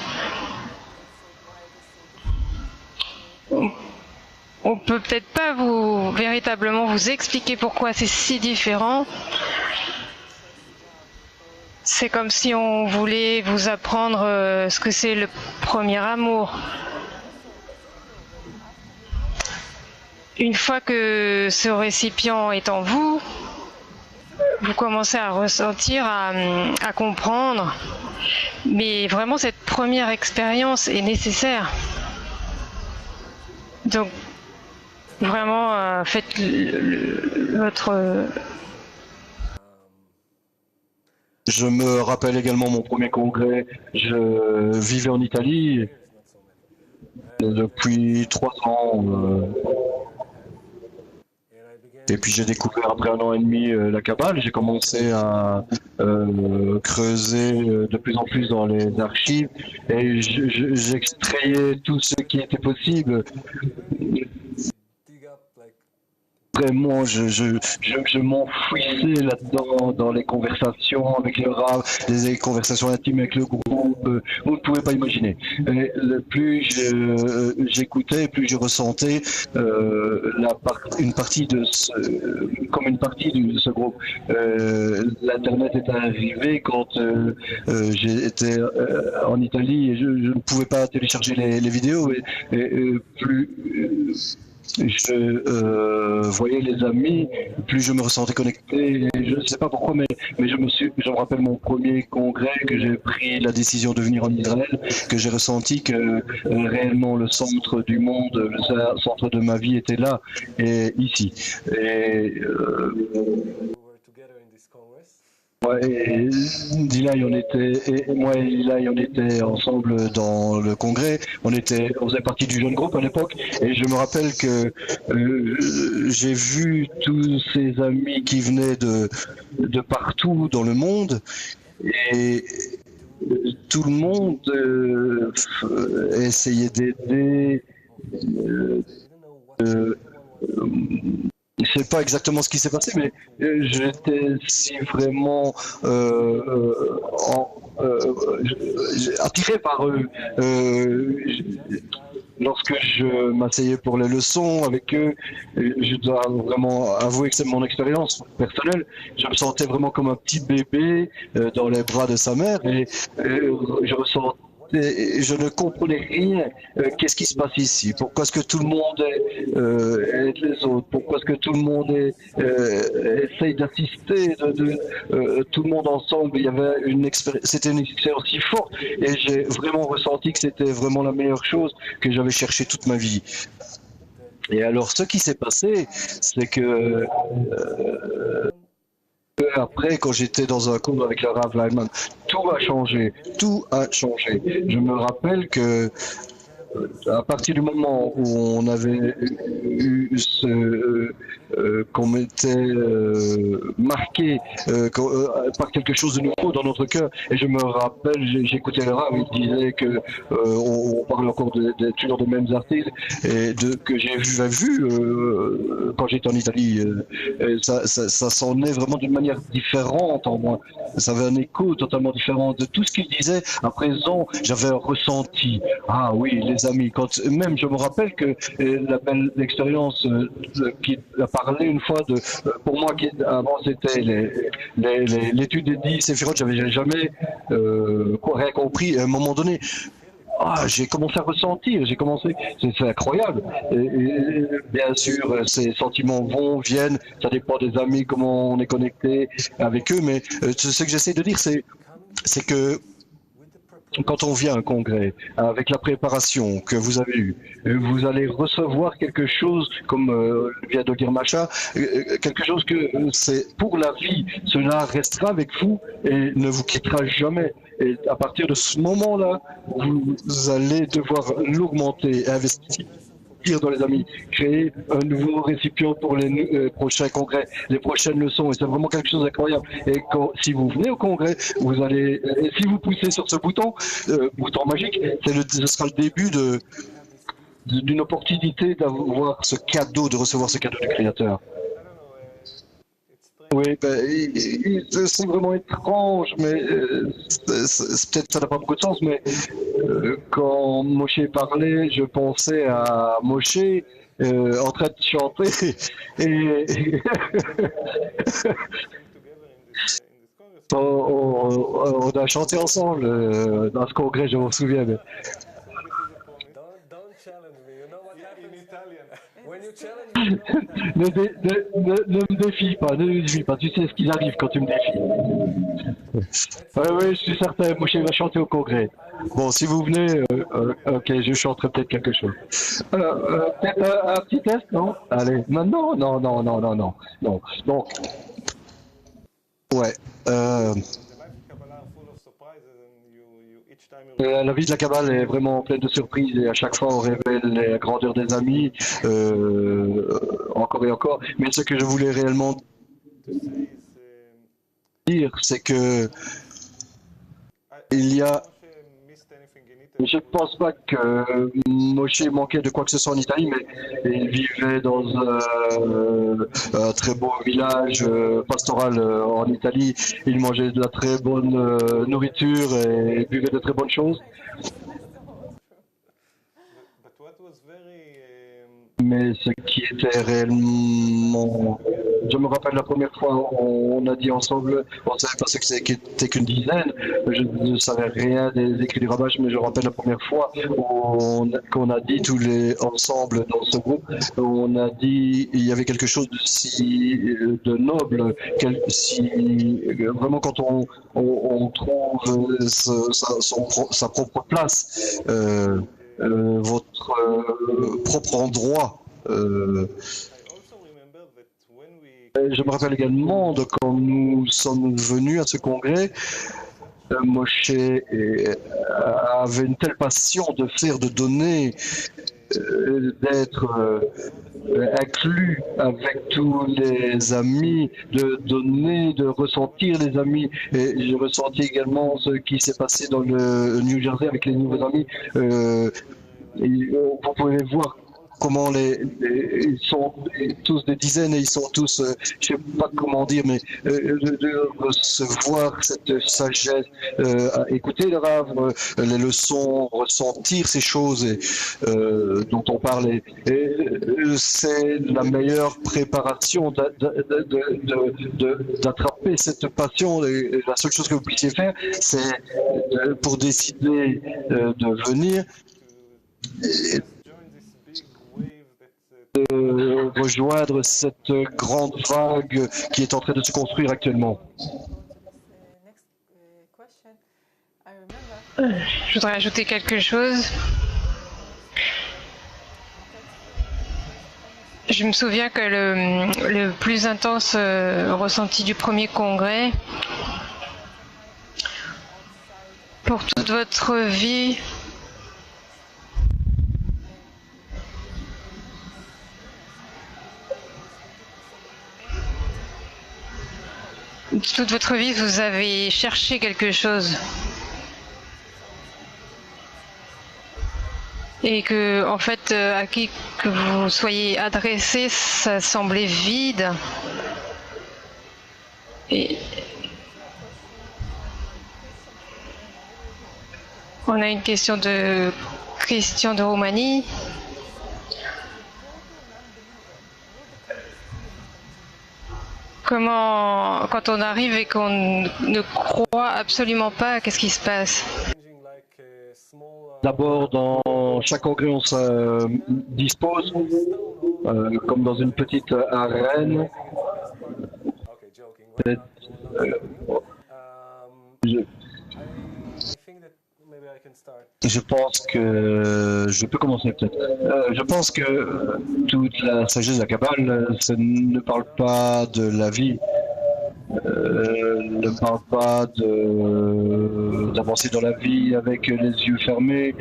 On peut peut-être pas véritablement vous expliquer pourquoi c'est si différent. C'est comme si on voulait vous apprendre ce que c'est le premier amour. Une fois que ce récipient est en vous, vous commencez à ressentir, à comprendre. Mais vraiment, cette première expérience est nécessaire. Donc, vraiment, faites votre... Je me rappelle également mon premier congrès. Je vivais en Italie depuis 3 ans. Et puis j'ai découvert après 1 an et demi la Kabbale. J'ai commencé à creuser de plus en plus dans les archives et j'extrayais tout ce qui était possible. Vraiment, je m'enfouissais là-dedans, dans les conversations avec le Rav, des conversations intimes avec le groupe, vous ne pouvez pas imaginer. Et plus j'écoutais, plus je ressentais une partie de comme une partie de ce groupe. L'Internet est arrivé quand j'étais en Italie et je ne pouvais pas télécharger les vidéos et plus... je voyais les amis, plus je me ressentais connecté. Je ne sais pas pourquoi, mais je me rappelle mon premier congrès que j'ai pris la décision de venir en Israël, que j'ai ressenti que réellement le centre du monde, le centre de ma vie était là et ici. Et et Dila, on était, et moi et Lila, on était ensemble dans le congrès. On faisait partie du jeune groupe à l'époque. Et je me rappelle que j'ai vu tous ces amis qui venaient de partout dans le monde. Et tout le monde essayait d'aider. Je ne sais pas exactement ce qui s'est passé, mais j'étais si vraiment attiré par eux. Lorsque je m'asseyais pour les leçons avec eux, je dois vraiment avouer que c'est mon expérience personnelle. Je me sentais vraiment comme un petit bébé dans les bras de sa mère et je ne comprenais rien. Qu'est-ce qui se passe ici? Pourquoi est-ce que tout le monde aide les autres? Pourquoi est-ce que tout le monde essaye d'assister tout le monde ensemble? Il y avait c'était une expérience si forte et j'ai vraiment ressenti que c'était vraiment la meilleure chose que j'avais cherché toute ma vie. Et alors, ce qui s'est passé, c'est que après, quand j'étais dans un cours avec le Rav Lyman, tout a changé, tout a changé. Je me rappelle que à partir du moment où on avait eu qu'on m'était marqué par quelque chose de nouveau dans notre cœur, et je me rappelle, j'écoutais le Rav, il disait que on parlait encore toujours des mêmes artistes et que j'ai vu quand j'étais en Italie. Ça s'en est vraiment d'une manière différente en moi. Ça avait un écho totalement différent de tout ce qu'il disait. À présent, j'avais un ressenti. Ah oui, les amis, même je me rappelle que la belle expérience qui a parlé une fois pour moi, avant c'était l'étude des 10 séphirotes, j'avais jamais rien compris. À un moment donné, j'ai commencé à ressentir, c'est incroyable. Et bien sûr, ces sentiments viennent, ça dépend des amis, comment on est connecté avec eux, mais ce que j'essaie de dire, c'est que quand on vient à un congrès, avec la préparation que vous avez eue, vous allez recevoir quelque chose, comme vient de dire Macha, quelque chose que c'est pour la vie. Cela restera avec vous et ne vous quittera jamais. Et à partir de ce moment-là, vous allez devoir l'augmenter, investir dans les amis, créer un nouveau récipient pour les prochains congrès, les prochaines leçons, et c'est vraiment quelque chose d'incroyable. Et si vous venez au congrès, vous allez, et si vous poussez sur ce bouton magique, ce sera le début d'une opportunité d'avoir ce cadeau, de recevoir ce cadeau du Créateur. Oui, c'est vraiment étrange, mais peut-être ça n'a pas beaucoup de sens, mais quand Moshe parlait, je pensais à Moshe en train de chanter et on a chanté ensemble dans ce congrès, je m'en souviens. Mais... ne me défie pas, tu sais ce qu'il arrive quand tu me défies. Oui, je suis certain, Moshe va chanter au congrès. Bon, si vous venez, ok, je chanterai peut-être quelque chose. Peut-être un petit test, non? Allez, non, non, non, non, non, non, non, non. Donc, ouais. La vie de la Kabbale est vraiment pleine de surprises et à chaque fois on révèle la grandeur des amis, encore et encore. Mais ce que je voulais réellement dire, c'est que il y a... Je ne pense pas que Moshe manquait de quoi que ce soit en Italie, mais il vivait dans un très beau village pastoral en Italie. Il mangeait de la très bonne nourriture et buvait de très bonnes choses. Mais ce qui était réellement... Je me rappelle la première fois on a dit ensemble, on savait pas ce que c'était qu'une dizaine, je ne savais rien des écrits du Rabbach, mais je me rappelle la première fois qu'on a dit tous les ensemble dans ce groupe, on a dit il y avait quelque chose de noble, vraiment quand on trouve sa propre place, votre propre endroit. Je me rappelle également de quand nous sommes venus à ce congrès, Moshe avait une telle passion de faire, de donner, d'être inclus avec tous les amis, de donner, de ressentir les amis. Et j'ai ressenti également ce qui s'est passé dans le New Jersey avec les nouveaux amis. Vous pouvez voir comment ils sont tous des dizaines et ils sont tous, je ne sais pas comment dire, mais de recevoir cette sagesse, écouter le Rav, les leçons, ressentir ces choses dont on parlait. C'est la meilleure préparation d'attraper cette passion. Et la seule chose que vous puissiez faire, c'est pour décider de venir. De rejoindre cette grande vague qui est en train de se construire actuellement. Je voudrais ajouter quelque chose. Je me souviens que le plus intense ressenti du premier congrès, pour toute votre vie, toute votre vie, vous avez cherché quelque chose. Et que, en fait, à qui que vous soyez adressé, ça semblait vide. Et on a une question de Roumanie. Comment, quand on arrive et qu'on ne croit absolument pas, qu'est-ce qui se passe? D'abord, dans chaque congrès, on se dispose, comme dans une petite arène. Je pense que je peux commencer peut-être. Je pense que toute la sagesse de la Kabbale, ça ne parle pas de la vie, ne parle pas d'avancer dans la vie avec les yeux fermés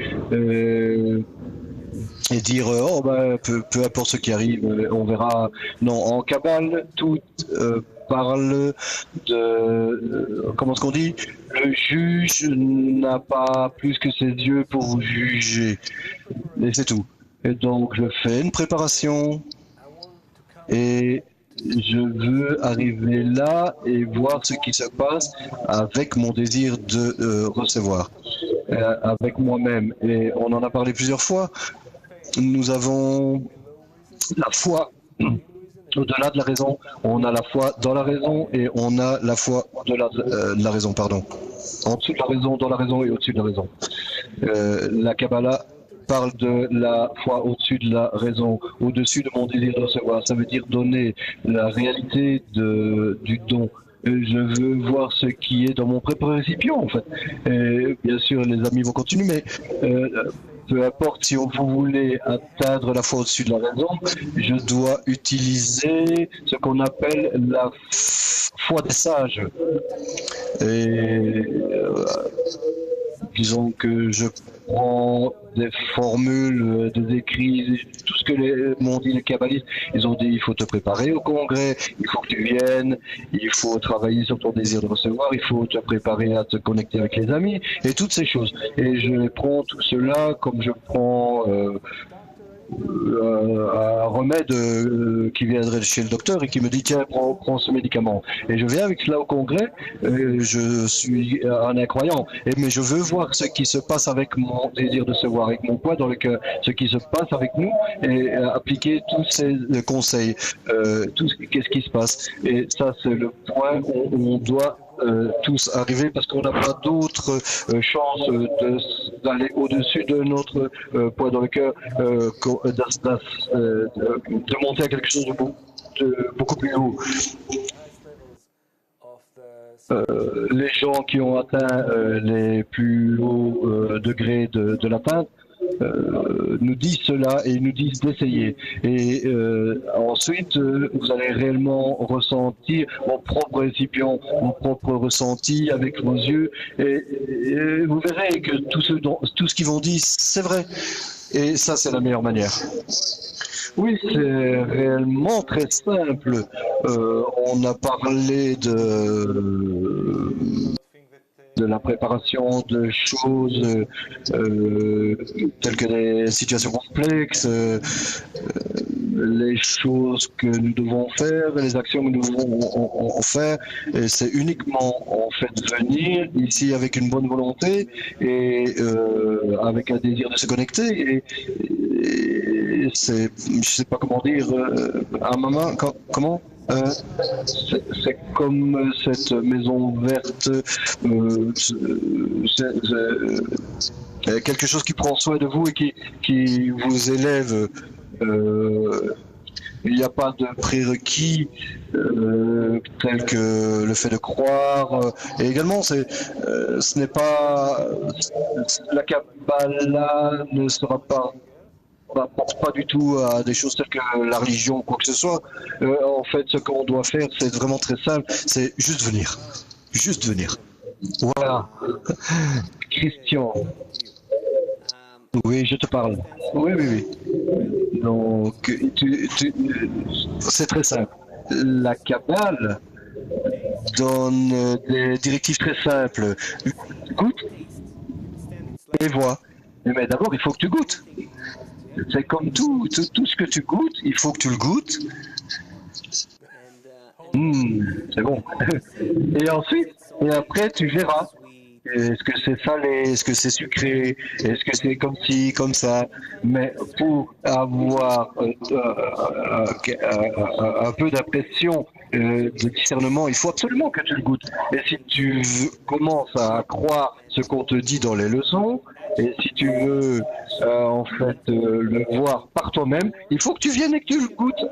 et dire oh bah peu importe ce qui arrive, on verra. Non, en Kabbale, tout parle de comment est-ce qu'on dit? Le juge n'a pas plus que ses yeux pour juger. Et c'est tout. Et donc je fais une préparation et je veux arriver là et voir ce qui se passe avec mon désir de recevoir, avec moi-même. Et on en a parlé plusieurs fois. Nous avons la foi. Au-delà de la raison, on a la foi dans la raison et on a la foi au-delà de la raison, pardon. En dessous de la raison, dans la raison et au-dessus de la raison. La Kabbalah parle de la foi au-dessus de la raison, au-dessus de mon désir de recevoir. Ça veut dire donner la réalité du don Je veux voir ce qui est dans mon pré-récipient, en fait. Et bien sûr, les amis vont continuer, mais peu importe si vous voulez atteindre la foi au-dessus de la raison, je dois utiliser ce qu'on appelle la foi des sages. Et disons que je prends des formules, des écrits, tout ce que m'ont dit les kabbalistes. Ils ont dit il faut te préparer au congrès, il faut que tu viennes, il faut travailler sur ton désir de recevoir, il faut te préparer à te connecter avec les amis, et toutes ces choses. Et je prends tout cela comme je prends un remède qui viendrait chez le docteur et qui me dit tiens prends ce médicament et je viens avec cela au congrès. Je suis un incroyant mais je veux voir ce qui se passe avec mon désir de se voir, avec mon poids dans le cœur, ce qui se passe avec nous et appliquer tous ces conseils, qu'est-ce qui se passe, et ça c'est le point où on doit tous arriver, parce qu'on n'a pas d'autre chance d'aller au-dessus de notre poids dans le cœur, de monter à quelque chose de beaucoup plus haut. Les gens qui ont atteint les plus hauts degrés de l'atteinte nous disent cela et nous disent d'essayer. Et ensuite, vous allez réellement ressentir mon propre récipient, mon propre ressenti avec vos yeux. Et vous verrez que tout ce qu'ils vont dire, c'est vrai. Et ça, c'est la meilleure manière. Oui, c'est réellement très simple. On a parlé de la préparation de choses telles que des situations complexes, les choses que nous devons faire, les actions que nous devons faire. Et c'est uniquement en fait venir ici avec une bonne volonté et avec un désir de se connecter. Et c'est, je sais pas comment dire, un moment, comment c'est comme cette maison verte, quelque chose qui prend soin de vous et qui vous élève. Il n'y a pas de prérequis tel que le fait de croire. Et également, ce n'est pas la Kabbalah ne sera pas n'apporte pas du tout à des choses telles que la religion ou quoi que ce soit. En fait, ce qu'on doit faire, c'est vraiment très simple, c'est juste venir. Juste venir. Voilà. Christian. Oui, je te parle. Oui, oui, oui. Donc, c'est très simple. La Kabbale donne des directives très simples. Goûte et vois. Mais d'abord, il faut que tu goûtes. C'est comme tout ce que tu goûtes, il faut que tu le goûtes. C'est bon. Et ensuite, et après, tu verras. Est-ce que c'est salé, est-ce que c'est sucré, est-ce que c'est comme ci, comme ça. Mais pour avoir un peu d'impression, de discernement, il faut absolument que tu le goûtes. Et si tu commences à croire ce qu'on te dit dans les leçons, et si tu veux en fait le voir par toi-même, il faut que tu viennes et que tu le goûtes.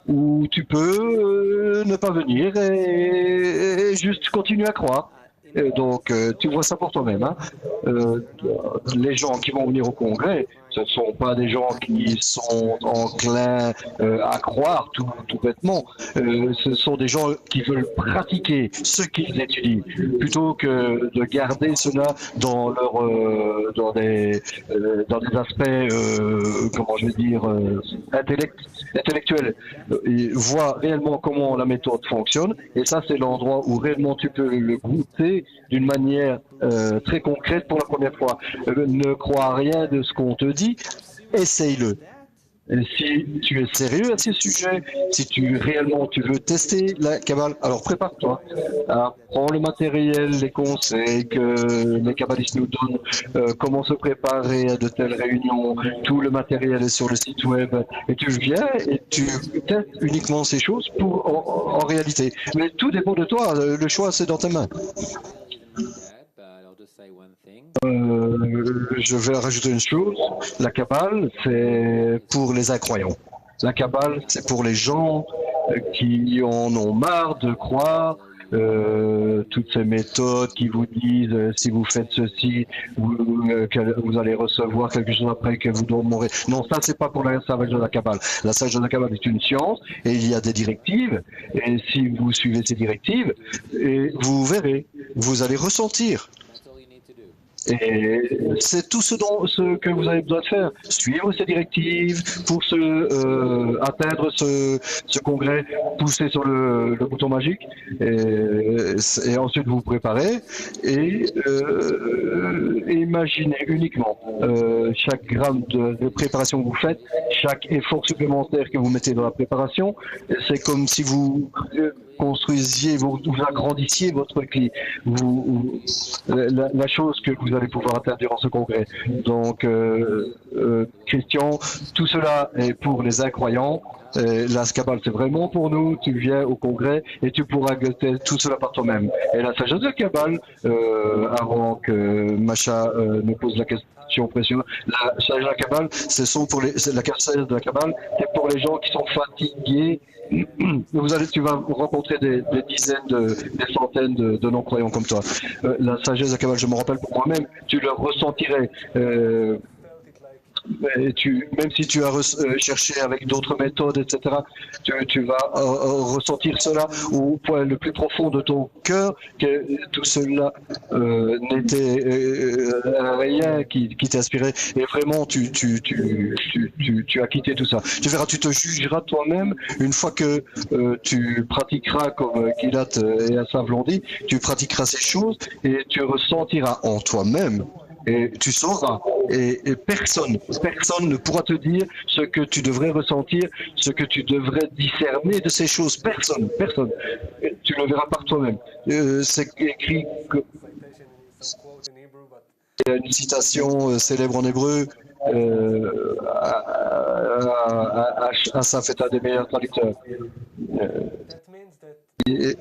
Ou tu peux ne pas venir et juste continuer à croire. Donc tu vois ça pour toi-même. Hein. Les gens qui vont venir au congrès, ce ne sont pas des gens qui sont enclins à croire tout bêtement. Ce sont des gens qui veulent pratiquer ce qu'ils étudient, plutôt que de garder cela dans dans des aspects, comment je vais dire, intellectuels. Ils voient réellement comment la méthode fonctionne, et ça c'est l'endroit où réellement tu peux le goûter d'une manière très concrète pour la première fois. Ne crois à rien de ce qu'on te dit, essaye-le. Et si tu es sérieux à ces sujets, si réellement tu veux tester la Kabbale, alors prépare-toi. Prends le matériel, les conseils que les kabbalistes nous donnent, comment se préparer à de telles réunions, tout le matériel est sur le site web, et tu viens et tu testes uniquement ces choses en réalité. Mais tout dépend de toi, le choix c'est dans tes mains. Je vais rajouter une chose, la Kabbale c'est pour les incroyants. La Kabbale c'est pour les gens qui en ont marre de croire toutes ces méthodes qui vous disent si vous faites ceci, vous allez recevoir quelque chose après que vous mourrez. Non, ça c'est pas pour la sagesse de la Kabbale. La sagesse de la Kabbale est une science et il y a des directives. Et si vous suivez ces directives, et vous verrez, vous allez ressentir. Et c'est tout ce que vous avez besoin de faire. Suivre ces directives pour atteindre ce congrès, pousser sur le bouton magique et ensuite vous préparer et imaginez uniquement chaque gramme de préparation que vous faites, chaque effort supplémentaire que vous mettez dans la préparation. C'est comme si vous construisiez, vous agrandissiez votre clé, la chose que vous allez pouvoir atteindre durant ce congrès. Donc, Christian, tout cela est pour les incroyants. La Kabbale, c'est vraiment pour nous. Tu viens au congrès et tu pourras goûter tout cela par toi-même. Et la sagesse de la Kabbale, avant que Macha nous pose la question précieuse, la sagesse de la Kabbale, la sagesse de la Kabbale, c'est pour les gens qui sont fatigués. Tu vas rencontrer des dizaines, des centaines de non-croyants comme toi. La sagesse de la Kabbale, je me rappelle pour moi-même, tu le ressentirais. Même si tu as cherché avec d'autres méthodes, etc., tu vas ressentir cela au point le plus profond de ton cœur, que tout cela n'était rien qui t'inspirait. Et vraiment, tu as quitté tout ça. Tu verras, tu te jugeras toi-même une fois que tu pratiqueras comme Gilad et Asaf l'ont dit, tu pratiqueras ces choses et tu ressentiras en toi-même. Et tu sauras, et personne ne pourra te dire ce que tu devrais ressentir, ce que tu devrais discerner de ces choses. Personne. Tu le verras par toi-même. C'est écrit que il y a une citation célèbre en hébreu. Asaf est un des meilleurs traducteurs. Il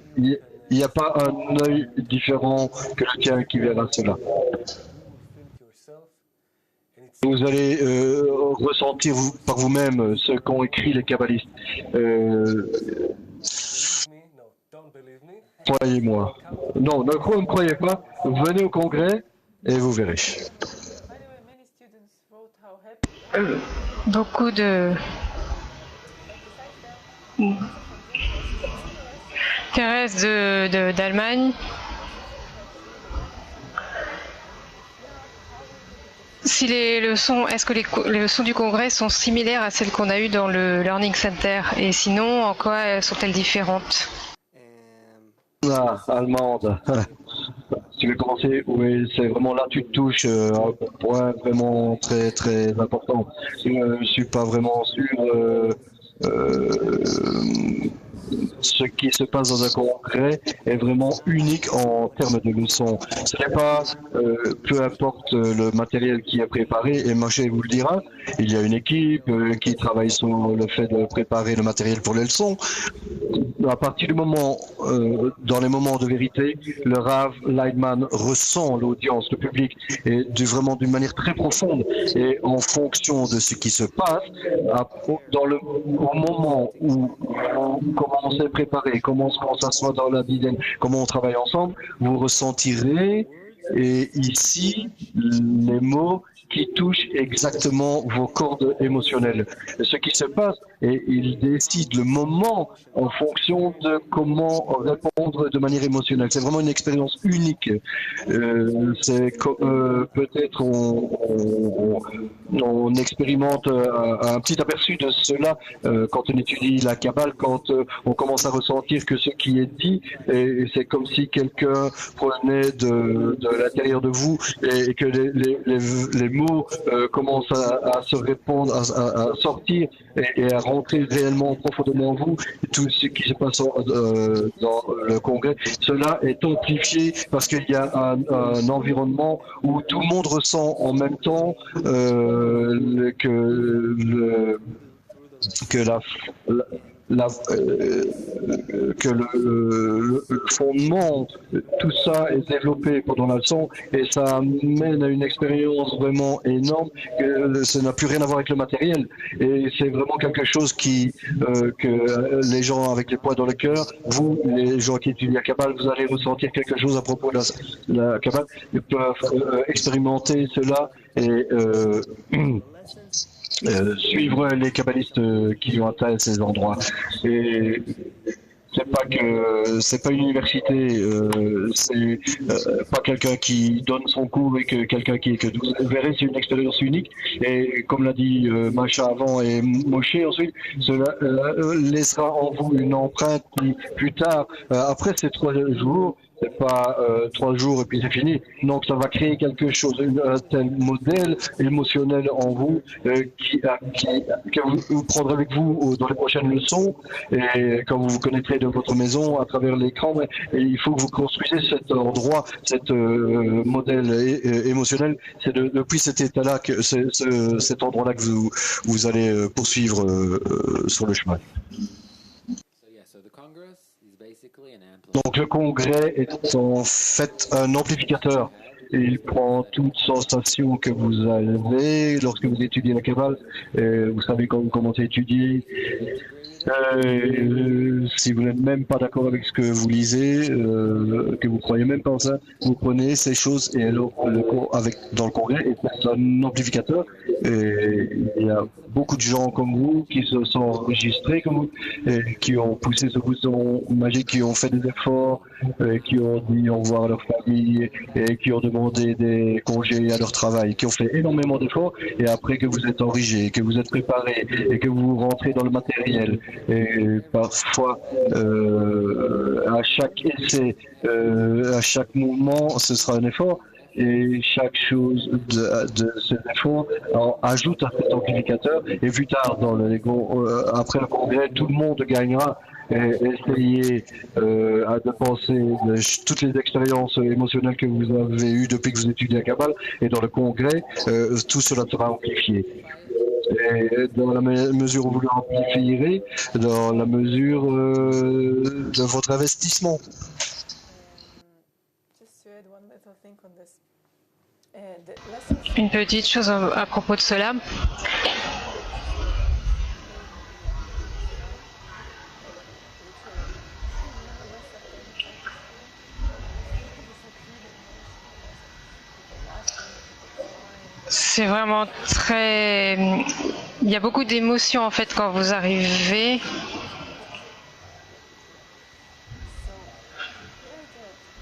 n'y a pas un œil différent que le tien qui verra cela. Vous allez ressentir par vous-même ce qu'ont écrit les kabbalistes. Croyez-moi. Non, ne me croyez pas. Venez au congrès et vous verrez. Beaucoup de Thérèse d'Allemagne. Si les leçons, est-ce que les leçons du congrès sont similaires à celles qu'on a eues dans le Learning Center? Et sinon, en quoi sont-elles différentes? Allemande. Tu veux commencer? Oui, c'est vraiment là, tu touches un point vraiment très très important. Je ne suis pas vraiment sûr. Ce qui se passe dans un congrès est vraiment unique en termes de leçons. Ce n'est pas, peu importe le matériel qui est préparé, et Maché vous le dira, il y a une équipe qui travaille sur le fait de préparer le matériel pour les leçons. À partir du moment, dans les moments de vérité, le Rav Leidman ressent l'audience, le public, et vraiment d'une manière très profonde. Et en fonction de ce qui se passe, au moment où comment on s'est préparé, comment on s'assoit dans la dizaine, comment on travaille ensemble, vous ressentirez, et ici, les mots qui touchent exactement vos cordes émotionnelles. Ce qui se passe, et il décide le moment en fonction de comment répondre de manière émotionnelle. C'est vraiment une expérience unique. C'est peut-être on expérimente un petit aperçu de cela quand on étudie la Kabbale, quand on commence à ressentir que ce qui est dit, et c'est comme si quelqu'un prenait de l'intérieur de vous et que les mots commencent à se répondre, à sortir et à rentrer réellement profondément en vous. Tout ce qui se passe dans le congrès, cela est amplifié parce qu'il y a un environnement où tout le monde ressent en même temps que le fondement, tout ça est développé pendant la leçon et ça mène à une expérience vraiment énorme, que ça n'a plus rien à voir avec le matériel. Et c'est vraiment quelque chose que les gens avec les poids dans le cœur, vous, les gens qui étudient la Kabbale, vous allez ressentir quelque chose à propos de la Kabbale, ils peuvent expérimenter cela et suivre les kabbalistes qui ont atteint ces endroits. Et c'est pas une université, c'est pas quelqu'un qui donne son cours et que quelqu'un qui est que vous verrez, c'est une expérience unique. Et comme l'a dit Macha avant et Moshe ensuite, cela laissera en vous une empreinte qui plus tard, après ces 3 jours, c'est pas 3 jours et puis c'est fini. Donc ça va créer quelque chose, un tel modèle émotionnel en vous que vous prendrez avec vous dans les prochaines leçons et quand vous vous connecterez de votre maison à travers l'écran. Et il faut que vous construisez cet endroit, cet modèle émotionnel. C'est depuis cet état-là, que cet endroit-là que vous allez poursuivre sur le chemin. Donc le congrès est en fait un amplificateur. Il prend toute sensation que vous avez lorsque vous étudiez la Kabbale. Vous savez quand vous commencez à étudier. Si vous n'êtes même pas d'accord avec ce que vous lisez, que vous croyez même pas en ça, vous prenez ces choses et alors dans le congrès, et c'est un amplificateur. Et il y a beaucoup de gens comme vous qui se sont enregistrés comme vous, et qui ont poussé ce bouton magique, qui ont fait des efforts, qui ont dit au revoir à leur famille et qui ont demandé des congés à leur travail, qui ont fait énormément d'efforts. Et après que vous êtes enrichis, que vous êtes préparés et que vous rentrez dans le matériel, et parfois à chaque essai, à chaque mouvement, ce sera un effort. Et chaque chose de ces efforts ajoute à cet amplificateur. Et plus tard, après le congrès, tout le monde gagnera. Et essayez de penser toutes les expériences émotionnelles que vous avez eues depuis que vous étudiez la Kabbale. Et dans le congrès, tout cela sera amplifié. Et dans la mesure où vous l'amplifierez, dans la mesure de votre investissement. Une petite chose à propos de cela. C'est vraiment très... Il y a beaucoup d'émotions en fait quand vous arrivez.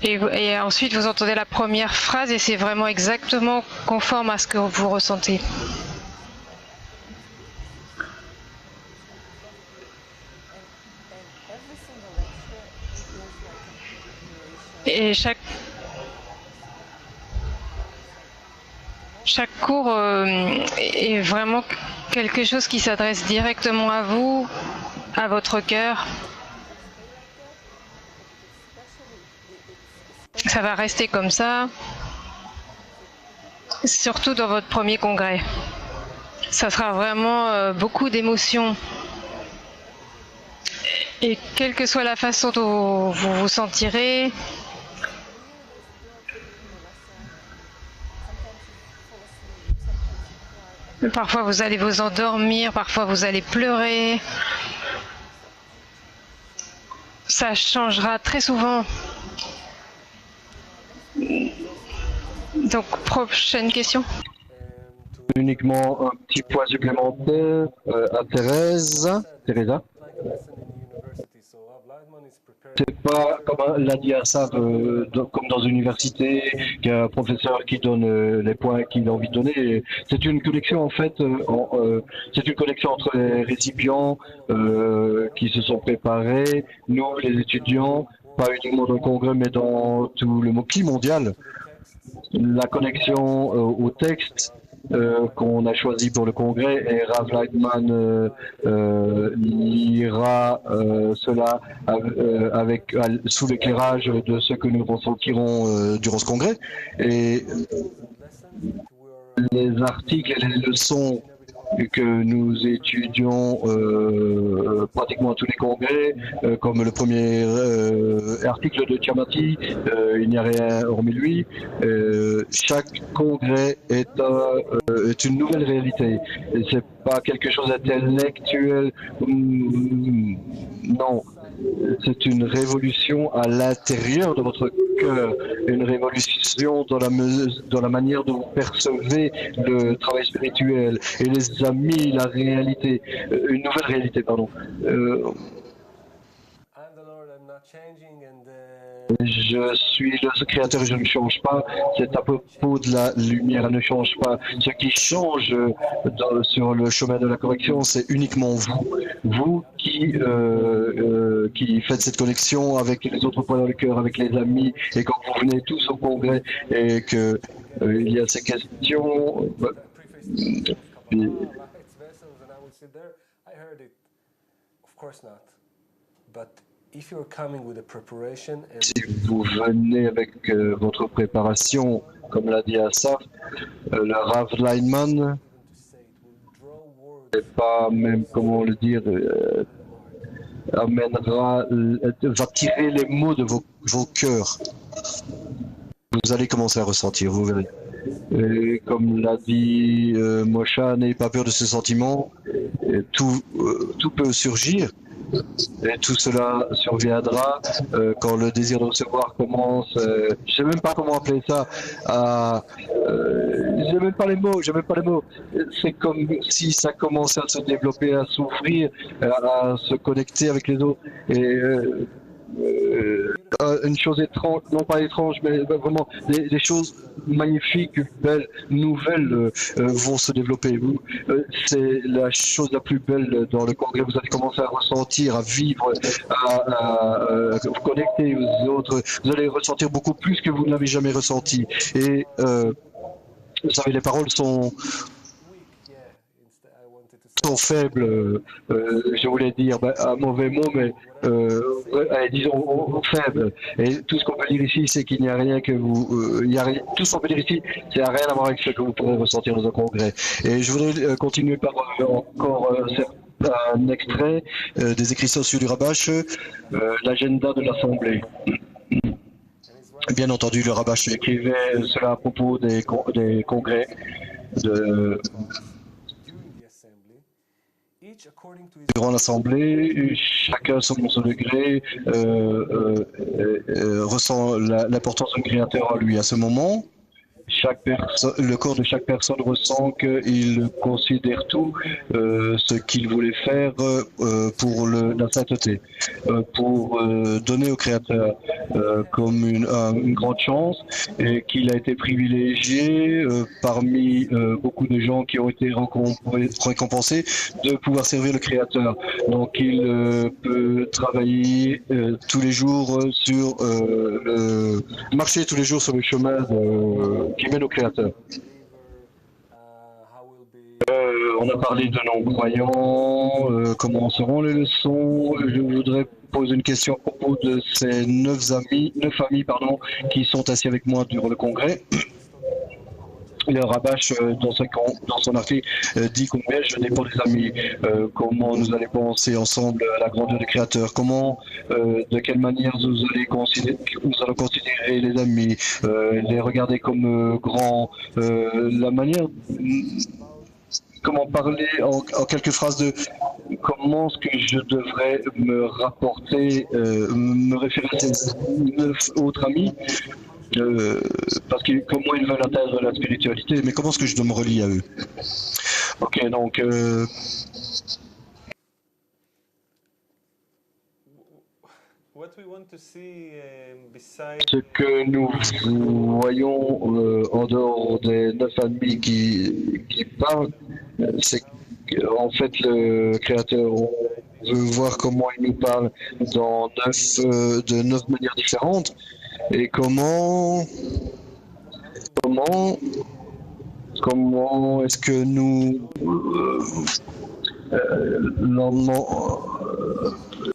Et ensuite vous entendez la première phrase et c'est vraiment exactement conforme à ce que vous ressentez. Et chaque cours est vraiment quelque chose qui s'adresse directement à vous, à votre cœur. Ça va rester comme ça, surtout dans votre premier congrès. Ça sera vraiment beaucoup d'émotions. Et quelle que soit la façon dont vous vous sentirez, parfois vous allez vous endormir, parfois vous allez pleurer. Ça changera très souvent. Donc, prochaine question. Uniquement un petit point supplémentaire à Teresa. C'est pas comme l'a dit Asaf, comme dans une université, qu'il y a un professeur qui donne les points qu'il a envie de donner. C'est une connexion en fait, c'est une connexion entre les récipients qui se sont préparés, nous les étudiants, pas uniquement dans le congrès mais dans tout le climat mondial. La connexion au texte qu'on a choisi pour le congrès et Rav Lightman lira cela sous l'éclairage de ce que nous ressentirons durant ce congrès. Et les articles et les leçons que nous étudions pratiquement à tous les congrès, comme le premier article de Tiamati, il n'y a rien hormis lui. Chaque congrès est une nouvelle réalité. C'est pas quelque chose d'intellectuel. Non. C'est une révolution à l'intérieur de votre cœur, une révolution dans la manière dont vous percevez le travail spirituel et les amis, la réalité, une nouvelle réalité, pardon. Je suis le créateur et je ne change pas. C'est à propos de la lumière, elle ne change pas. Ce qui change sur le chemin de la correction, c'est uniquement vous. Vous qui faites cette connexion avec les autres points dans le cœur, avec les amis, et quand vous venez tous au congrès et que il y a ces questions. Si vous venez avec votre préparation, comme l'a dit Asaf, le Rav Lineman, c'est pas même, comment le dire, va tirer les mots de vos cœurs. Vous allez commencer à ressentir, vous verrez. Et comme l'a dit Moshe, n'ayez pas peur de ce sentiment, tout peut surgir. Et tout cela surviendra quand le désir de recevoir commence. Je ne sais même pas comment appeler ça. J'ai même pas les mots. C'est comme si ça commençait à se développer, à s'ouvrir, à se connecter avec les autres. Et une chose étrange, non pas étrange, mais vraiment des choses magnifiques, belles, nouvelles vont se développer. C'est la chose la plus belle dans le congrès. Vous allez commencer à ressentir, à vivre, à vous connecter aux autres. Vous allez ressentir beaucoup plus que vous ne l'avez jamais ressenti. Et vous savez, les paroles sont faibles, je voulais dire un mauvais mot, mais disons faibles. Et tout ce qu'on peut dire ici, c'est qu'il n'y a rien que vous... tout ce qu'on peut dire ici, ça n'a rien à voir avec ce que vous pourrez ressentir dans un congrès. Et je voudrais continuer par encore un extrait des écrits sociaux du Rabash, l'agenda de l'Assemblée. Bien entendu, le Rabash écrivait cela à propos des congrès durant l'Assemblée, chacun selon son degré ressent l'importance du Créateur en lui. À ce moment, le corps de chaque personne ressent qu'il considère tout ce qu'il voulait faire pour la sainteté, pour donner au Créateur comme une grande chance, et qu'il a été privilégié parmi beaucoup de gens qui ont été récompensés de pouvoir servir le Créateur. Donc il peut travailler tous les jours marcher tous les jours sur le chemin qui mène au Créateur. On a parlé de non-croyants, comment seront les leçons. Je voudrais poser une question à propos de ces 9 familles qui sont assis avec moi durant le congrès. Le Rabash, dans son article, dit combien je dépends des amis, comment nous allons penser ensemble à la grandeur du Créateur, de quelle manière nous allons considérer les amis, les regarder comme grands, la manière, comment parler en quelques phrases de comment est-ce que je devrais me rapporter, me référer à ces 9 autres amis. Parce que comment ils veulent atteindre la spiritualité, mais comment est-ce que je dois me relier à eux? Ok, donc ce que nous voyons en dehors des 9 familles qui parlent, c'est qu'en fait le Créateur veut voir comment il nous parle de 9 manières différentes. Et comment est-ce que nous,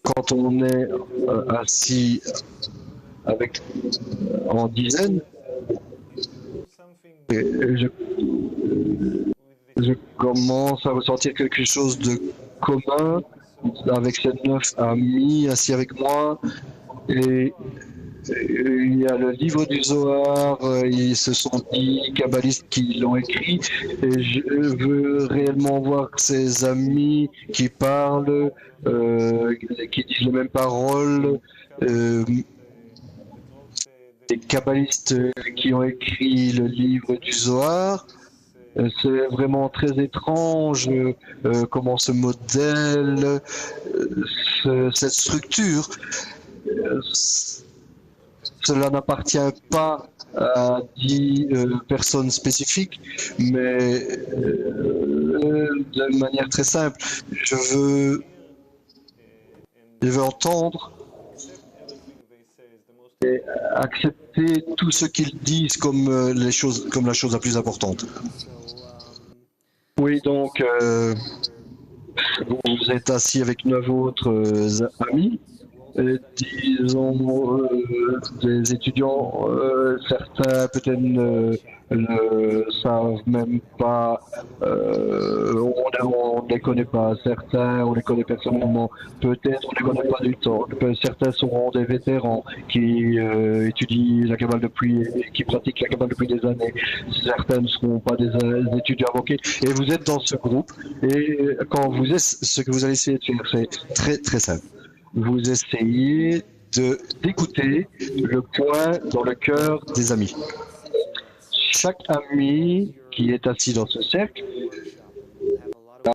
quand on est assis en dizaines, Je commence à ressentir quelque chose de commun avec ces 9 amis assis avec moi. Et il y a le livre du Zohar, ce sont 10 kabbalistes qui l'ont écrit. Et je veux réellement voir ces amis qui parlent, qui disent les mêmes paroles. Les kabbalistes qui ont écrit le livre du Zohar. C'est vraiment très étrange comment ce modèle, cette structure, cela n'appartient pas à 10 personnes spécifiques, mais de manière très simple, je veux entendre et accepter tout ce qu'ils disent comme la chose la plus importante. Oui, donc vous êtes assis avec 9 autres amis, disons des étudiants, certains peut-être ne savent même pas, on ne les connaît pas, certains on les connaît personnellement, peut-être on ne les connaît pas du tout, certains seront des vétérans qui étudient la Kabbale qui pratiquent la Kabbale depuis des années, certains ne seront pas des étudiants invoqués, et vous êtes dans ce groupe, et ce que vous allez essayer de faire, c'est très très simple. Vous essayez d'écouter le point dans le cœur des amis. Chaque ami qui est assis dans ce cercle,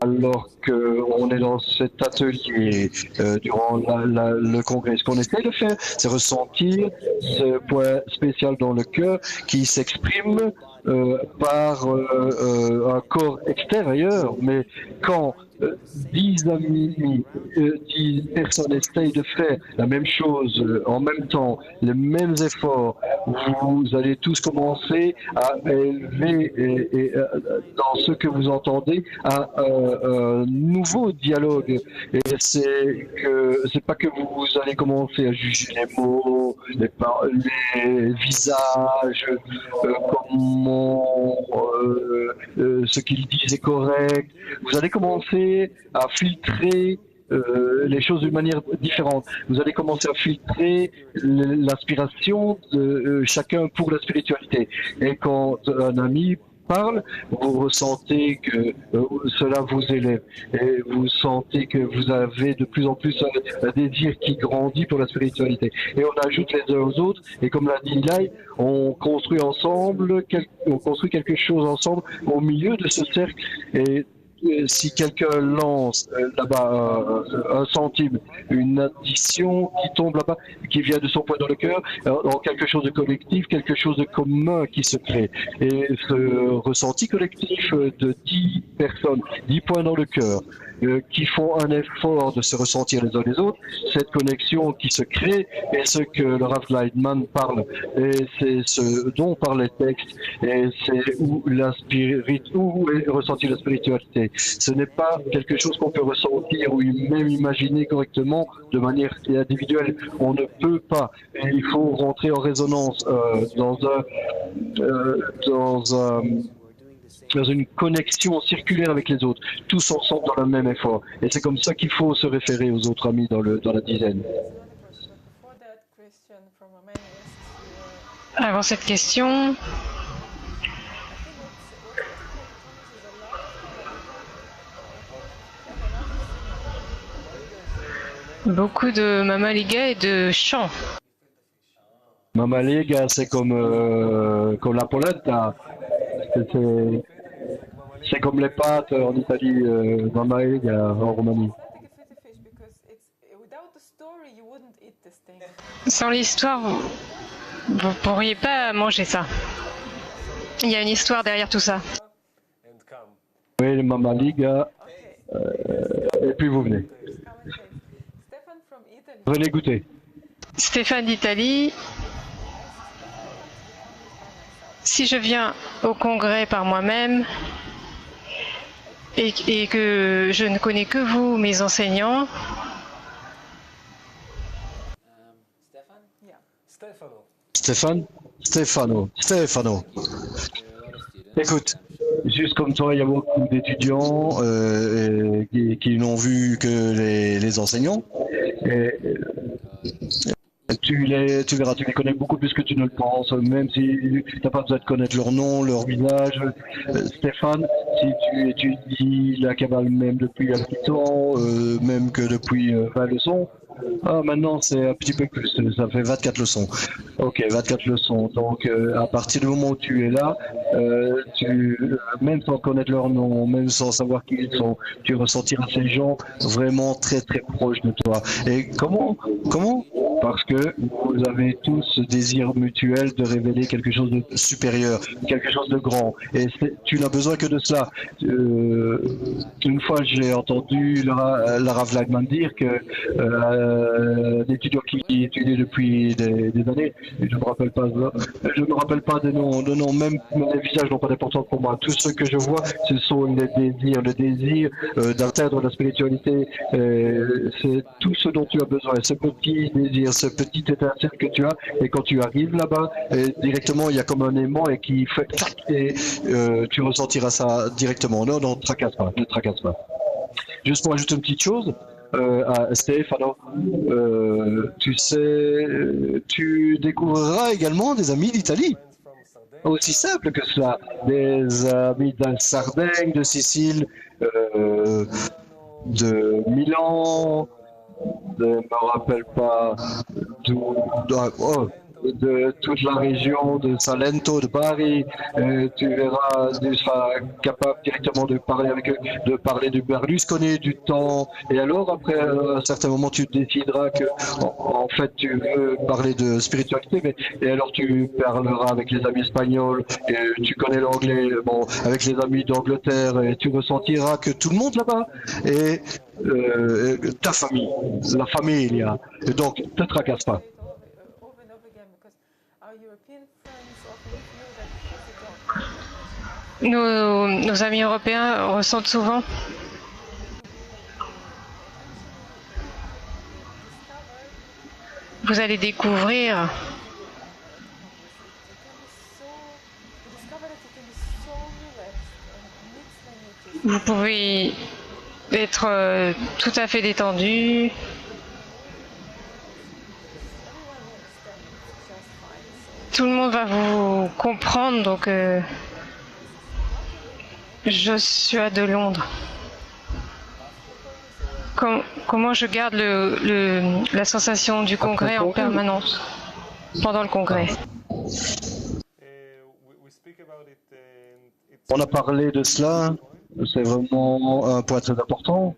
alors qu'on est dans cet atelier durant le congrès, ce qu'on essaie de faire, c'est ressentir ce point spécial dans le cœur qui s'exprime par un corps extérieur, mais quand 10 amis, 10 personnes essayent de faire la même chose en même temps, les mêmes efforts, vous allez tous commencer à élever dans ce que vous entendez à un nouveau dialogue. Et c'est pas que vous allez commencer à juger les mots, les visages, comment ce qu'ils disent est correct. Vous allez commencer à filtrer les choses d'une manière différente. Vous allez commencer à filtrer l'aspiration de chacun pour la spiritualité. Et quand un ami parle, vous ressentez que cela vous élève et vous sentez que vous avez de plus en plus un désir qui grandit pour la spiritualité. Et on ajoute les uns aux autres et comme l'a dit Eli, on construit ensemble, on construit quelque chose ensemble au milieu de ce cercle. Et si quelqu'un lance là-bas un centime, une addition qui tombe là-bas, qui vient de son point dans le cœur, dans quelque chose de collectif, quelque chose de commun qui se crée. Et ce ressenti collectif de 10 personnes, 10 points dans le cœur, qui font un effort de se ressentir les uns les autres, cette connexion qui se crée est ce que le Rav Gleidman parle. Et c'est ce dont parlent les textes, et c'est où est ressentir la spiritualité. Ce n'est pas quelque chose qu'on peut ressentir ou même imaginer correctement de manière individuelle. On ne peut pas. Et il faut rentrer en résonance dans une connexion circulaire avec les autres, tous ensemble dans le même effort. Et c'est comme ça qu'il faut se référer aux autres amis dans la dizaine. Avant cette question, beaucoup de Mama Liga et de chants. Mama Liga, c'est comme la polenta. C'est comme les pâtes en Italie, Mama Liga en Roumanie. Sans l'histoire, vous pourriez pas manger ça. Il y a une histoire derrière tout ça. Oui, le Mama Liga. Et puis vous venez. Venez goûter. Stéphane d'Italie. Si je viens au congrès par moi-même et que je ne connais que vous, mes enseignants, Stefano. Écoute, juste comme toi, il y a beaucoup d'étudiants qui n'ont vu que les enseignants. Et, tu verras, tu les connais beaucoup plus que tu ne le penses, même si tu n'as pas besoin de connaître leur nom, leur visage. Stéphane, si tu étudies la Kabbale même depuis un petit temps, même que depuis 20 leçons, maintenant c'est un petit peu plus, ça fait 24 leçons. Ok, 24 leçons. Donc à partir du moment où tu es là, même sans connaître leur nom, même sans savoir qui ils sont, tu ressentiras ces gens vraiment très très proches de toi. Et comment parce que vous avez tous ce désir mutuel de révéler quelque chose de supérieur, quelque chose de grand. Et tu n'as besoin que de cela. Une fois, j'ai entendu Lara Vlagman dire que d'étudiants qui étudient depuis des années, et je me rappelle pas des noms, même les visages n'ont pas d'importance pour moi. Tout ce que je vois, ce sont les désirs, le désir d'atteindre la spiritualité. C'est tout ce dont tu as besoin, ce petit désir, ce petit étincelle que tu as, et quand tu arrives là-bas, directement il y a comme un aimant et qui fait clac, et tu ressentiras ça directement. Non, ne tracasse pas. Juste pour ajouter une petite chose, à Stefano, tu sais, tu découvriras également des amis d'Italie. Aussi simple que cela, des amis de Sardaigne, de Sicile, de Milan, je ne me rappelle pas de toute la région de Salento, de Bari. Tu verras, tu seras capable directement de parler avec eux, de parler du Berlusconi, du temps. Et alors, après, à un certain moment, tu décideras que, en fait, tu veux parler de spiritualité, et alors tu parleras avec les amis espagnols, et tu connais l'anglais, bon, avec les amis d'Angleterre, et tu ressentiras que tout le monde là-bas est ta famille, la familia. Et donc, ne te tracasse pas. Nos amis européens ressentent souvent vous allez découvrir vous pouvez être tout à fait détendu. Tout le monde va vous comprendre, donc Joshua de Londres. Comment je garde la sensation du congrès en permanence pendant le congrès? On a parlé de cela, c'est vraiment un point très important,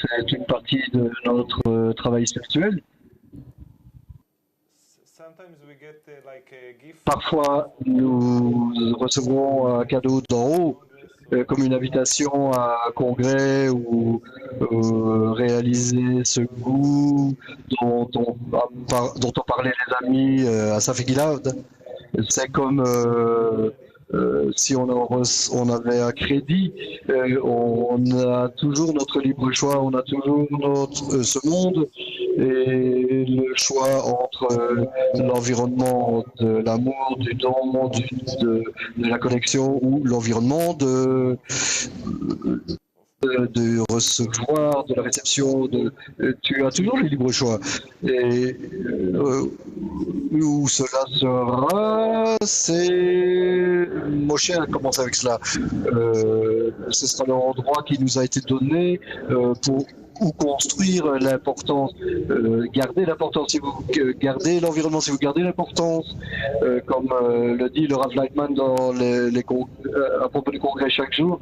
c'est une partie de notre travail spirituel. Parfois, nous recevrons un cadeau d'en haut, comme une invitation à un congrès ou réaliser ce goût dont ont parlé les amis à Safed Gilad. C'est comme si on avait un crédit, on a toujours notre libre choix, on a toujours ce monde et le choix entre l'environnement de l'amour, du don, de la connexion ou l'environnement de recevoir, de la réception, tu as toujours le libre choix. Et où cela sera, c'est Moshe a commencé avec cela. Ce sera l'endroit qui nous a été donné pour construire l'importance, garder l'importance, si vous gardez l'environnement, si vous gardez l'importance, comme le dit le Rav Lightman dans à propos du congrès chaque jour,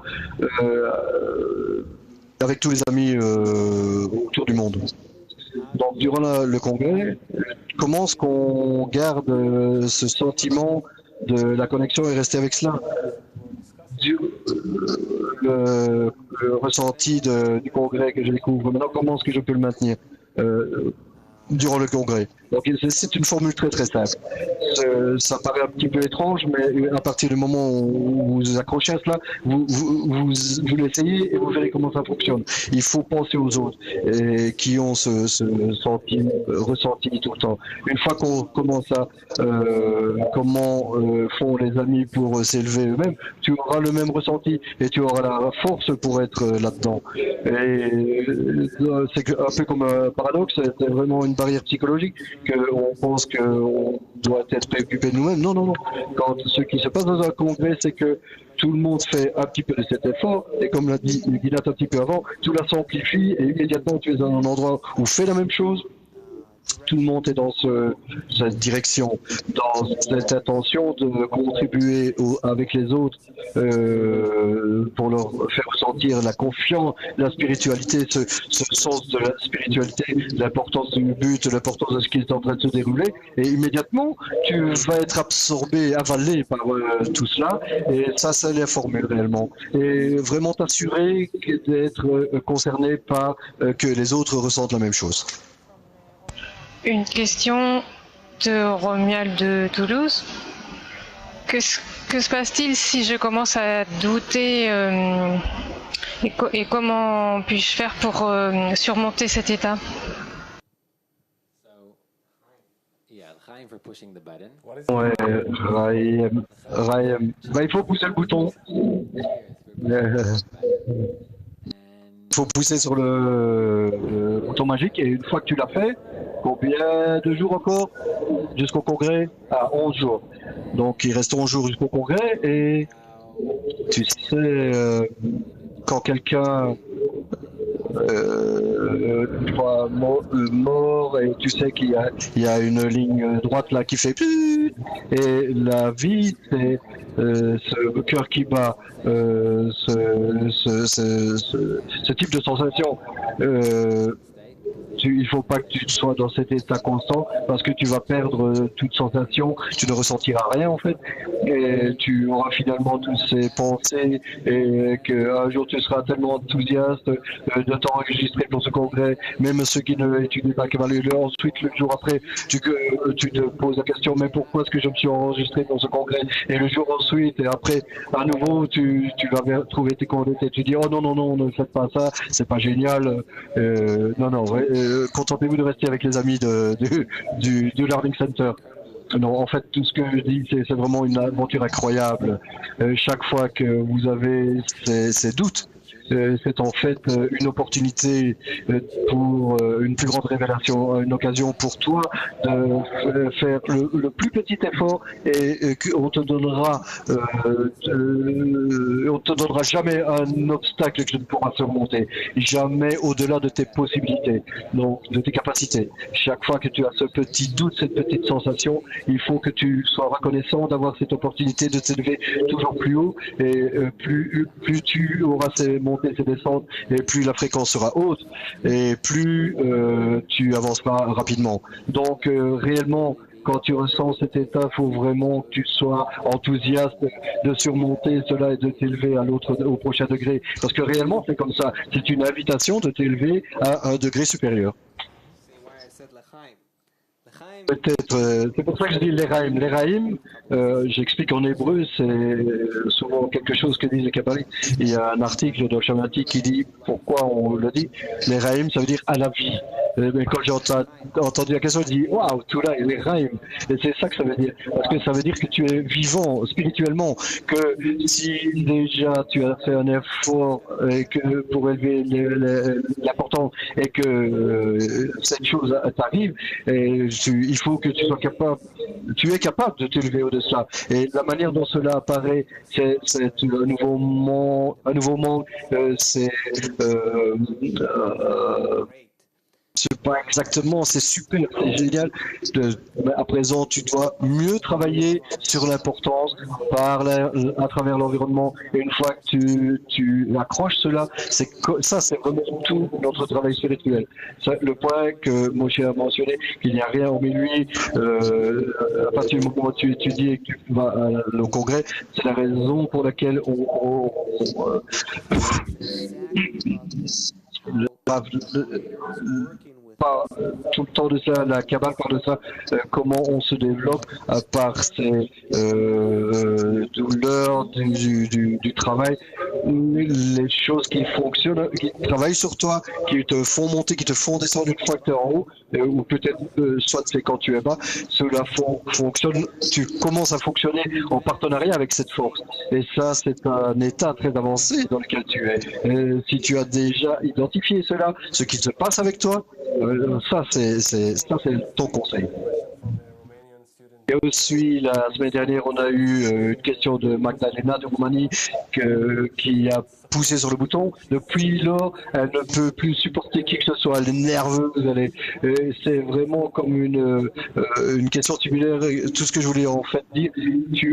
avec tous les amis autour du monde. Donc durant le congrès, comment est-ce qu'on garde ce sentiment de la connexion et rester avec cela? Le ressenti du congrès que je découvre maintenant, comment est-ce que je peux le maintenir durant le congrès? Donc c'est une formule très très simple. Ça paraît un petit peu étrange, mais à partir du moment où vous vous accrochez à cela, vous l'essayez et vous verrez comment ça fonctionne. Il faut penser aux autres qui ont ce ressenti tout le temps. Une fois qu'on commence à comment font les amis pour s'élever eux-mêmes, tu auras le même ressenti et tu auras la force pour être là-dedans. Et c'est un peu comme un paradoxe, c'est vraiment une barrière psychologique qu'on pense qu'on doit être préoccupé de nous-mêmes. Non, non, non. Quand ce qui se passe dans un congrès, c'est que tout le monde fait un petit peu de cet effort, et comme l'a dit Gilad un petit peu avant, tout la s'amplifie et immédiatement tu es dans un endroit où fait la même chose. Tout le monde est dans cette direction, dans cette intention de contribuer avec les autres pour leur faire ressentir la confiance, la spiritualité, ce sens de la spiritualité, l'importance du but, l'importance de ce qui est en train de se dérouler. Et immédiatement, tu vas être absorbé, avalé par tout cela. Et ça, c'est la formule réellement. Et vraiment t'assurer d'être concerné par que les autres ressentent la même chose. Une question de Romuald de Toulouse. Que se passe-t-il si je commence à douter et comment puis-je faire pour surmonter cet état? Ouais, Raïm. Il faut pousser le bouton. Il faut pousser sur le bouton magique et une fois que tu l'as fait, combien de jours encore jusqu'au congrès? 11 jours. Donc il reste 11 jours jusqu'au congrès et tu sais, quand quelqu'un mort et tu sais qu'il y a une ligne droite là qui fait et la vie c'est ce cœur qui bat, ce type de sensation. Il faut pas que tu sois dans cet état constant parce que tu vas perdre toute sensation, tu ne ressentiras rien en fait et tu auras finalement toutes ces pensées et qu'un jour tu seras tellement enthousiaste de t'enregistrer pour ce congrès, même ceux qui ne étudient pas Kabbalah, ensuite le jour après tu te poses la question mais pourquoi est-ce que je me suis enregistré pour ce congrès, et le jour ensuite et après à nouveau tu vas trouver tes congrès et tu dis oh non non non ne faites pas ça, c'est pas génial, non non ouais, contentez-vous de rester avec les amis du Learning Center. Non, en fait, tout ce que je dis, c'est vraiment une aventure incroyable. Chaque fois que vous avez ces doutes, c'est en fait une opportunité pour une plus grande révélation, une occasion pour toi de faire le plus petit effort et qu'on te donnera jamais un obstacle que tu ne pourras surmonter, jamais au-delà de tes possibilités, donc de tes capacités. Chaque fois que tu as ce petit doute, cette petite sensation, il faut que tu sois reconnaissant d'avoir cette opportunité de t'élever toujours plus haut et plus tu auras ces montées, ces descentes et plus la fréquence sera haute et plus tu avanceras rapidement. Donc réellement, quand tu ressens cet état, il faut vraiment que tu sois enthousiaste de surmonter cela et de t'élever au prochain degré. Parce que réellement, c'est comme ça. C'est une invitation de t'élever à un degré supérieur. Peut-être, c'est pour ça que je dis l'Eraim. L'Eraim, j'explique en hébreu, c'est souvent quelque chose que disent les Kabbalistes. Il y a un article dans Shamati qui dit pourquoi on le dit. L'Eraim, ça veut dire à la vie. Mais quand j'ai entendu la question, je dis waouh, tout là, l'Eraim. Et c'est ça que ça veut dire. Parce que ça veut dire que tu es vivant spirituellement. Que si déjà tu as fait un effort et que pour élever l'important et que cette chose t'arrive, et il faut que tu sois capable, tu es capable de t'élever au-dessus de cela. Et la manière dont cela apparaît, c'est un nouveau monde, c'est pas exactement, c'est super, c'est génial. À présent, tu dois mieux travailler sur l'importance à travers l'environnement. Et une fois que tu accroches cela, c'est vraiment tout notre travail spirituel. Le point que Moshe a mentionné, qu'il n'y a rien hormis lui, à partir du moment où tu étudies et que tu vas au congrès, c'est la raison pour laquelle parle tout le temps de ça, la Kabbale parle de ça, comment on se développe par ces douleurs du travail, les choses qui fonctionnent, qui travaillent sur toi, qui te font monter, qui te font descendre une fois que tu es en haut, ou peut-être soit c'est quand tu es bas, cela fonctionne, tu commences à fonctionner en partenariat avec cette force. Et ça, c'est un état très avancé dans lequel tu es. Si tu as déjà identifié cela, ce qui se passe avec toi, ça c'est ton conseil. Et aussi, la semaine dernière, on a eu une question de Magdalena de Roumanie qui a poussé sur le bouton. Depuis lors, elle ne peut plus supporter qui que ce soit. Elle est nerveuse. C'est vraiment comme une question similaire. Tout ce que je voulais en fait dire,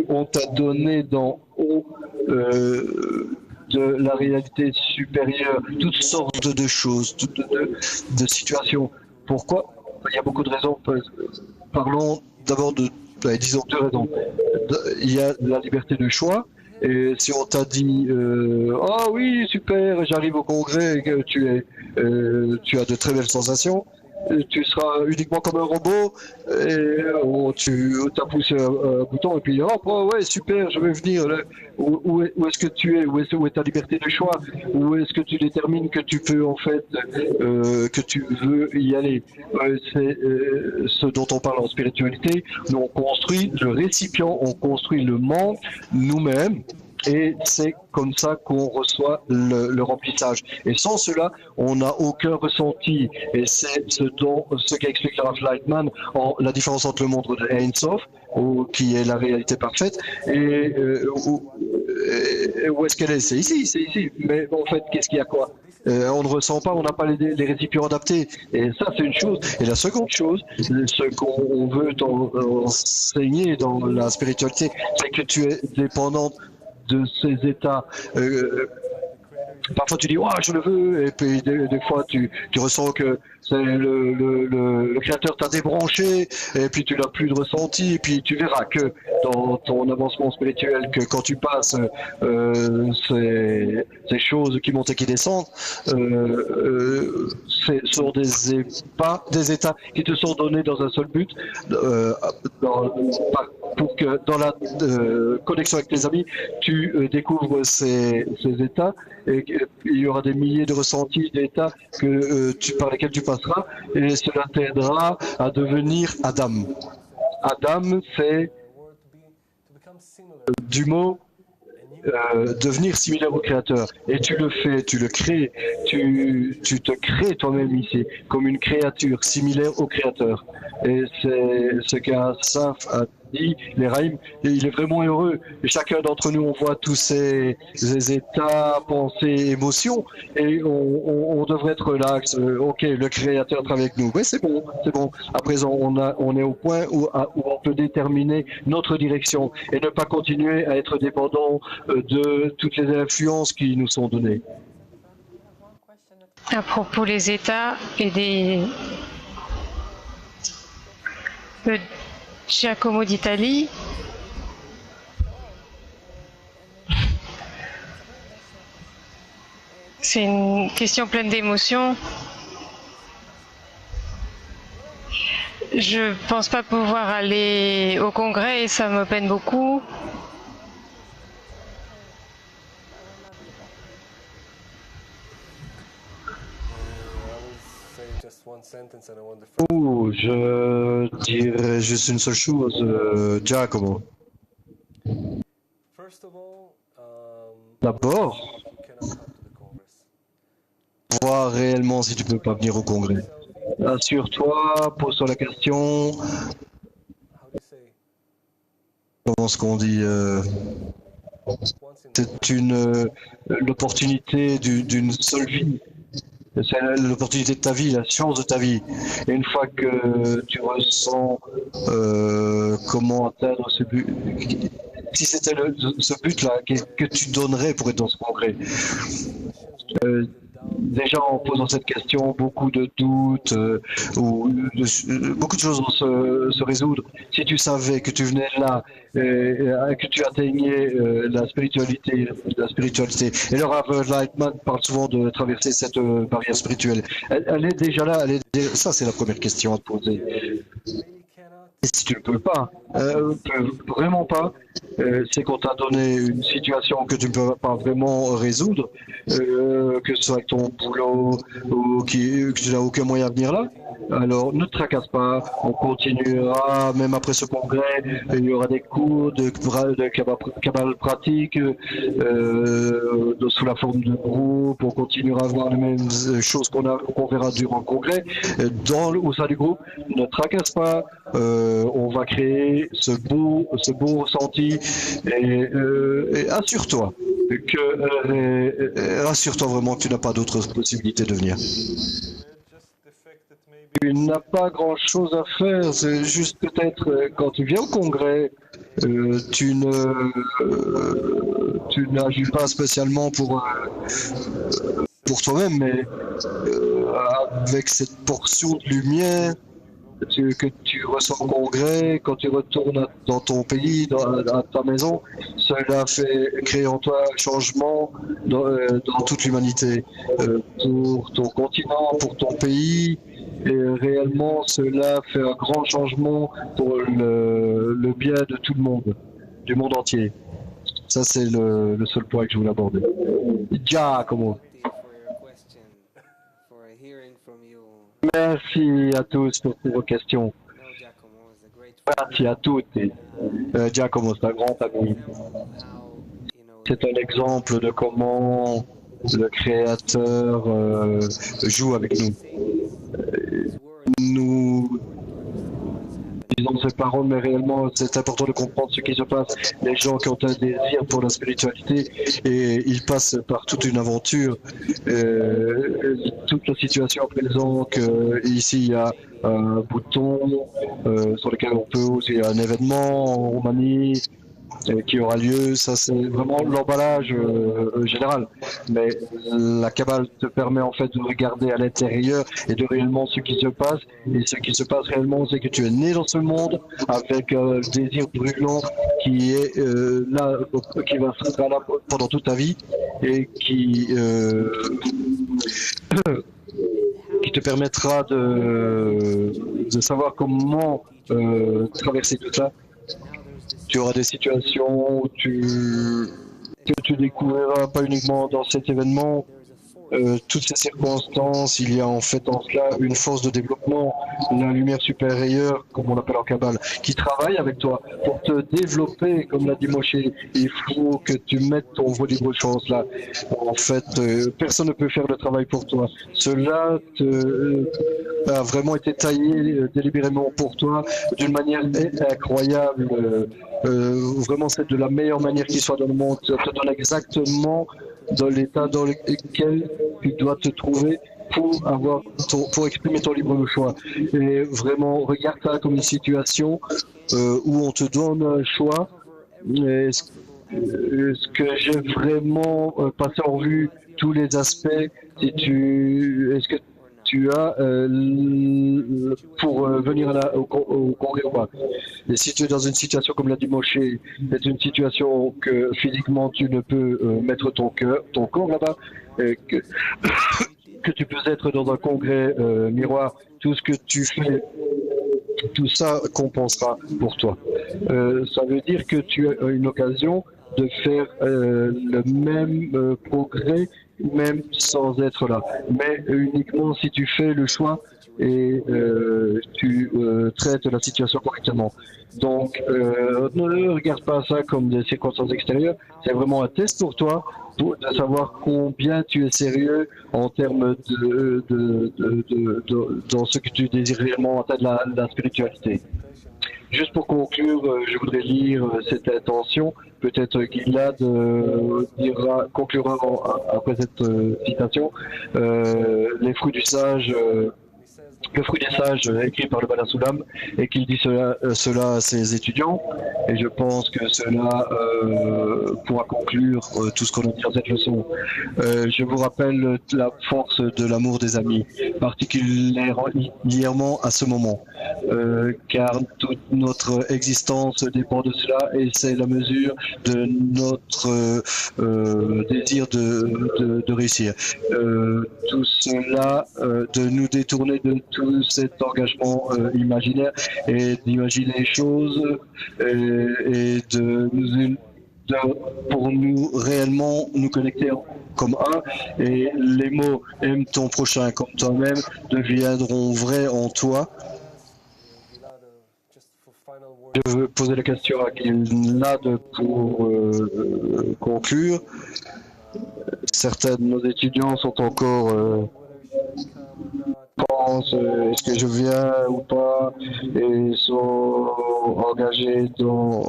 on t'a donné d'en haut de la réalité supérieure toutes sortes de choses, de situations. Pourquoi? Il y a beaucoup de raisons. Parlons d'abord disons deux raisons. Il y a la liberté de choix. Et si on t'a dit oh oui, super, j'arrive au congrès et que tu as de très belles sensations, tu seras uniquement comme un robot et tu as poussé un bouton et puis oh ouais, super, je vais venir. Où est-ce que tu es? Où est ta liberté de choix? Où est-ce que tu détermines que tu peux en fait que tu veux y aller? C'est ce dont on parle en spiritualité. Nous, on construit le récipient, on construit le monde nous-mêmes. Et c'est comme ça qu'on reçoit le remplissage. Et sans cela, on n'a aucun ressenti. Et c'est ce qu'explique Rav Lightman en la différence entre le monde de Ein Sof, qui est la réalité parfaite, et où est-ce qu'elle est? C'est ici. Mais en fait, qu'est-ce qu'il y a quoi? On ne ressent pas, on n'a pas les récipients adaptés. Et ça, c'est une chose. Et la seconde chose, ce qu'on veut enseigner dans la spiritualité, c'est que tu es dépendante de ces états. Parfois tu dis je le veux, et puis des fois tu ressens que c'est le créateur t'a débranché, et puis tu n'as plus de ressenti, et puis tu verras que dans ton avancement spirituel, que quand tu passes ces choses qui montent et qui descendent, ce sont des états qui te sont donnés dans un seul but, pour que dans la connexion avec tes amis, tu découvres ces états, et il y aura des milliers de ressentis, d'états par lesquels tu passeras, et cela t'aidera à devenir Adam. Adam, c'est du mot devenir similaire au Créateur. Et tu le fais, tu le crées, tu te crées toi-même ici, comme une créature similaire au Créateur. Et c'est ce qu'un Saf a dit, les Raïm, et il est vraiment heureux. Et chacun d'entre nous, on voit tous ces états, pensées, émotions, et on devrait être relax. Ok, le Créateur travaille avec nous. Mais c'est bon. À présent, on est au point où on peut déterminer notre direction et ne pas continuer à être dépendant de toutes les influences qui nous sont données. À propos des États et le Giacomo d'Italie, c'est une question pleine d'émotions. Je pense pas pouvoir aller au congrès et ça me peine beaucoup. Je dirais juste une seule chose, Giacomo. D'abord, voir réellement si tu peux pas venir au congrès. Assure-toi, pose-toi la question. Comment est-ce qu'on dit c'est l'opportunité d'une seule vie. C'est l'opportunité de ta vie, la chance de ta vie. Et une fois que tu ressens comment atteindre ce but, si c'était ce but-là, qu'est-ce que tu donnerais pour être dans ce congrès? déjà en posant cette question, beaucoup de doutes beaucoup de choses vont se résoudre. Si tu savais que tu venais là, que tu atteignais la spiritualité. Et le Rav Lightman parle souvent de traverser cette barrière spirituelle. Elle est déjà là. Ça, c'est la première question à te poser. Et si tu ne peux pas, vraiment pas, c'est qu'on t'a donné une situation que tu ne peux pas vraiment résoudre, que ce soit avec ton boulot ou que tu n'as aucun moyen de venir là. Alors ne te tracasse pas, on continuera, même après ce congrès, il y aura des cours de cabale pratique sous la forme de groupe, on continuera à voir les mêmes choses qu'on verra durant le congrès. Au sein du groupe, ne te tracasse pas, on va créer ce beau ressenti et assure-toi rassure-toi vraiment que tu n'as pas d'autres possibilités de venir. Tu n'as pas grand-chose à faire, c'est juste peut-être quand tu viens au congrès, tu n'agis pas spécialement pour toi-même, mais avec cette portion de lumière que tu ressens au congrès, quand tu retournes dans ton pays, dans ta maison, cela fait créer en toi un changement dans toute l'humanité, pour ton continent, pour ton pays. Et réellement, cela fait un grand changement pour le bien de tout le monde, du monde entier. Ça, c'est le seul point que je voulais aborder. Giacomo. Merci à tous pour vos questions. Merci à toutes. Giacomo, c'est un grand ami. C'est un exemple de comment le Créateur joue avec nous. Nous disons ces paroles, mais réellement c'est important de comprendre ce qui se passe. Les gens qui ont un désir pour la spiritualité et ils passent par toute une aventure. Toute la situation présente, ici il y a un bouton sur lequel on peut aussi un événement en Roumanie qui aura lieu. Ça c'est vraiment l'emballage général, mais la Kabbale te permet en fait de regarder à l'intérieur et de réellement ce qui se passe. Et ce qui se passe réellement, c'est que tu es né dans ce monde avec un désir brûlant qui est là, qui va être là pendant toute ta vie et qui te permettra de savoir comment traverser tout ça. Tu auras des situations où que tu découvriras pas uniquement dans cet événement, toutes ces circonstances, il y a en fait en cela une force de développement, la lumière supérieure, comme on l'appelle en Kabbale, qui travaille avec toi pour te développer, comme l'a dit Moshe. Il faut que tu mettes ton veau libre-chance là. En fait, personne ne peut faire le travail pour toi. Cela a vraiment été taillé délibérément pour toi d'une manière incroyable. Vraiment, c'est de la meilleure manière qui soit dans le monde. Ça te donne exactement dans l'état dans lequel tu dois te trouver pour exprimer ton libre choix. Et vraiment, regarde ça comme une situation où on te donne un choix. Est-ce que j'ai vraiment passé en revue tous les aspects? Est-ce que tu as pour venir au congrès ou pas? Et si tu es dans une situation comme l'a dit Moshe, c'est une situation que physiquement tu ne peux mettre ton corps là-bas, que tu peux être dans un congrès miroir, tout ce que tu fais, tout ça compensera pour toi. Ça veut dire que tu as une occasion de faire le même progrès même sans être là, mais uniquement si tu fais le choix et tu traites la situation correctement. Donc ne regarde pas ça comme des circonstances extérieures, c'est vraiment un test pour toi pour savoir combien tu es sérieux en termes dans ce que tu désires réellement en termes de la spiritualité. Juste pour conclure, je voudrais lire cette intention. Peut-être Gilad conclura après cette citation. Les fruits du sage Le fruit des sages, écrit par le Bala Soulam, et qu'il dit cela à ses étudiants. Et je pense que cela pourra conclure tout ce qu'on a dit dans cette leçon. Je vous rappelle la force de l'amour des amis, particulièrement à ce moment, car toute notre existence dépend de cela, et c'est la mesure de notre désir de réussir. Tout cela, de nous détourner de tout cet engagement imaginaire et d'imaginer les choses et pour nous réellement nous connecter comme un, et les mots « aime ton prochain comme toi-même » deviendront vrais en toi. Je veux poser la question à Gilad pour conclure. Certains de nos étudiants sont encore pensent est-ce que je viens ou pas, et sont engagés dans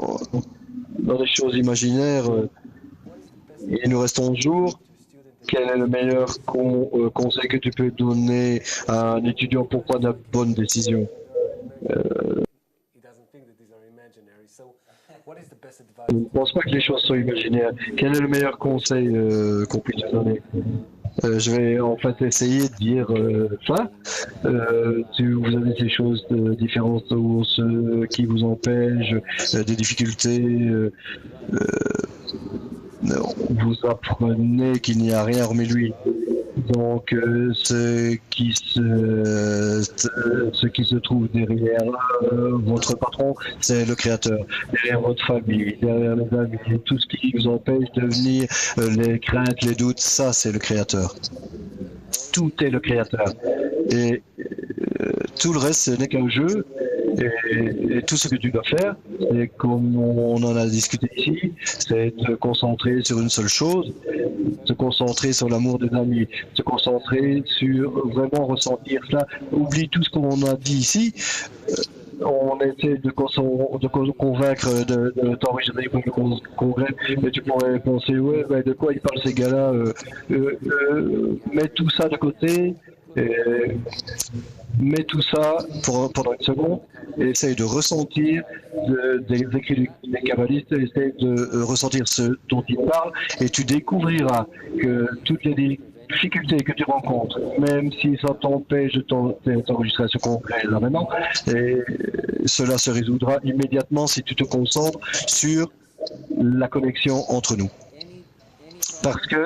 des choses imaginaires. Il nous reste 11 jours. Quel est le meilleur conseil que tu peux donner à un étudiant pour prendre la bonne décision? Je ne pense pas que les choses soient imaginaires. Quel est le meilleur conseil qu'on puisse donner? Je vais en fait essayer de dire ça. Vous avez des choses différentes ou ceux qui vous empêchent, des difficultés. Vous apprenez qu'il n'y a rien hormis lui. Donc, ce qui se trouve derrière votre patron, c'est le créateur. Derrière votre famille, derrière les amis, tout ce qui vous empêche de venir, les craintes, les doutes, ça, c'est le créateur. Tout est le créateur. Et tout le reste, ce n'est qu'un jeu. Et tout ce que tu dois faire, c'est comme on en a discuté ici, c'est te concentrer sur une seule chose, te concentrer sur l'amour des amis, te concentrer sur vraiment ressentir cela. Oublie tout ce qu'on a dit ici. On essaie de convaincre de t'enregistrer pour le congrès, mais tu pourrais penser, ouais, ben de quoi ils parlent ces gars-là, mets tout ça de côté. Mets tout ça pendant une seconde et essaye de ressentir des écrits des kabbalistes, essaye de ressentir ce dont ils parlent, et tu découvriras que toutes les difficultés que tu rencontres, même si ça t'empêche de t'enregistrer à ce congrès là maintenant, et cela se résoudra immédiatement si tu te concentres sur la connexion entre nous. Parce que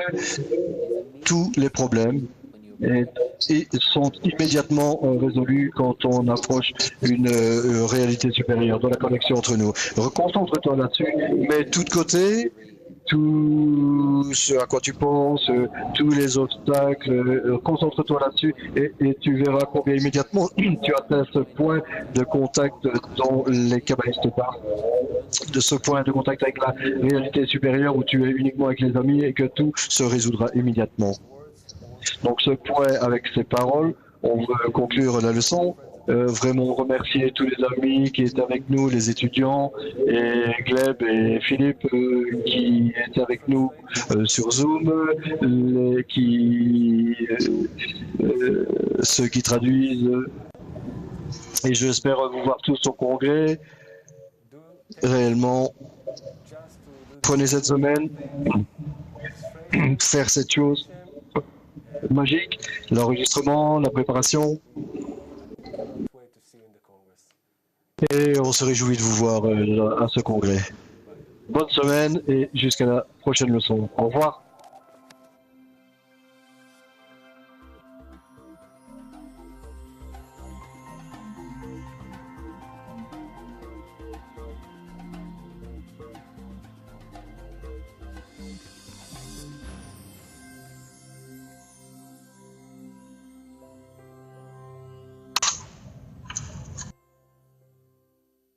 tous les problèmes et sont immédiatement résolus quand on approche une réalité supérieure dans la connexion entre nous. Reconcentre-toi là-dessus, mets tout de côté, tout ce à quoi tu penses, tous les obstacles, concentre-toi là-dessus et tu verras combien immédiatement tu atteins ce point de contact dont les kabbalistes parlent, de ce point de contact avec la réalité supérieure où tu es uniquement avec les amis et que tout se résoudra immédiatement. Donc ce point, avec ces paroles, on veut conclure la leçon. Vraiment remercier tous les amis qui étaient avec nous, les étudiants, et Gleb et Philippe qui étaient avec nous sur Zoom, ceux qui traduisent. Et j'espère vous voir tous au congrès. Réellement, prenez cette semaine, faire cette chose magique, l'enregistrement, la préparation. Et on se réjouit de vous voir à ce congrès. Bonne semaine et jusqu'à la prochaine leçon. Au revoir.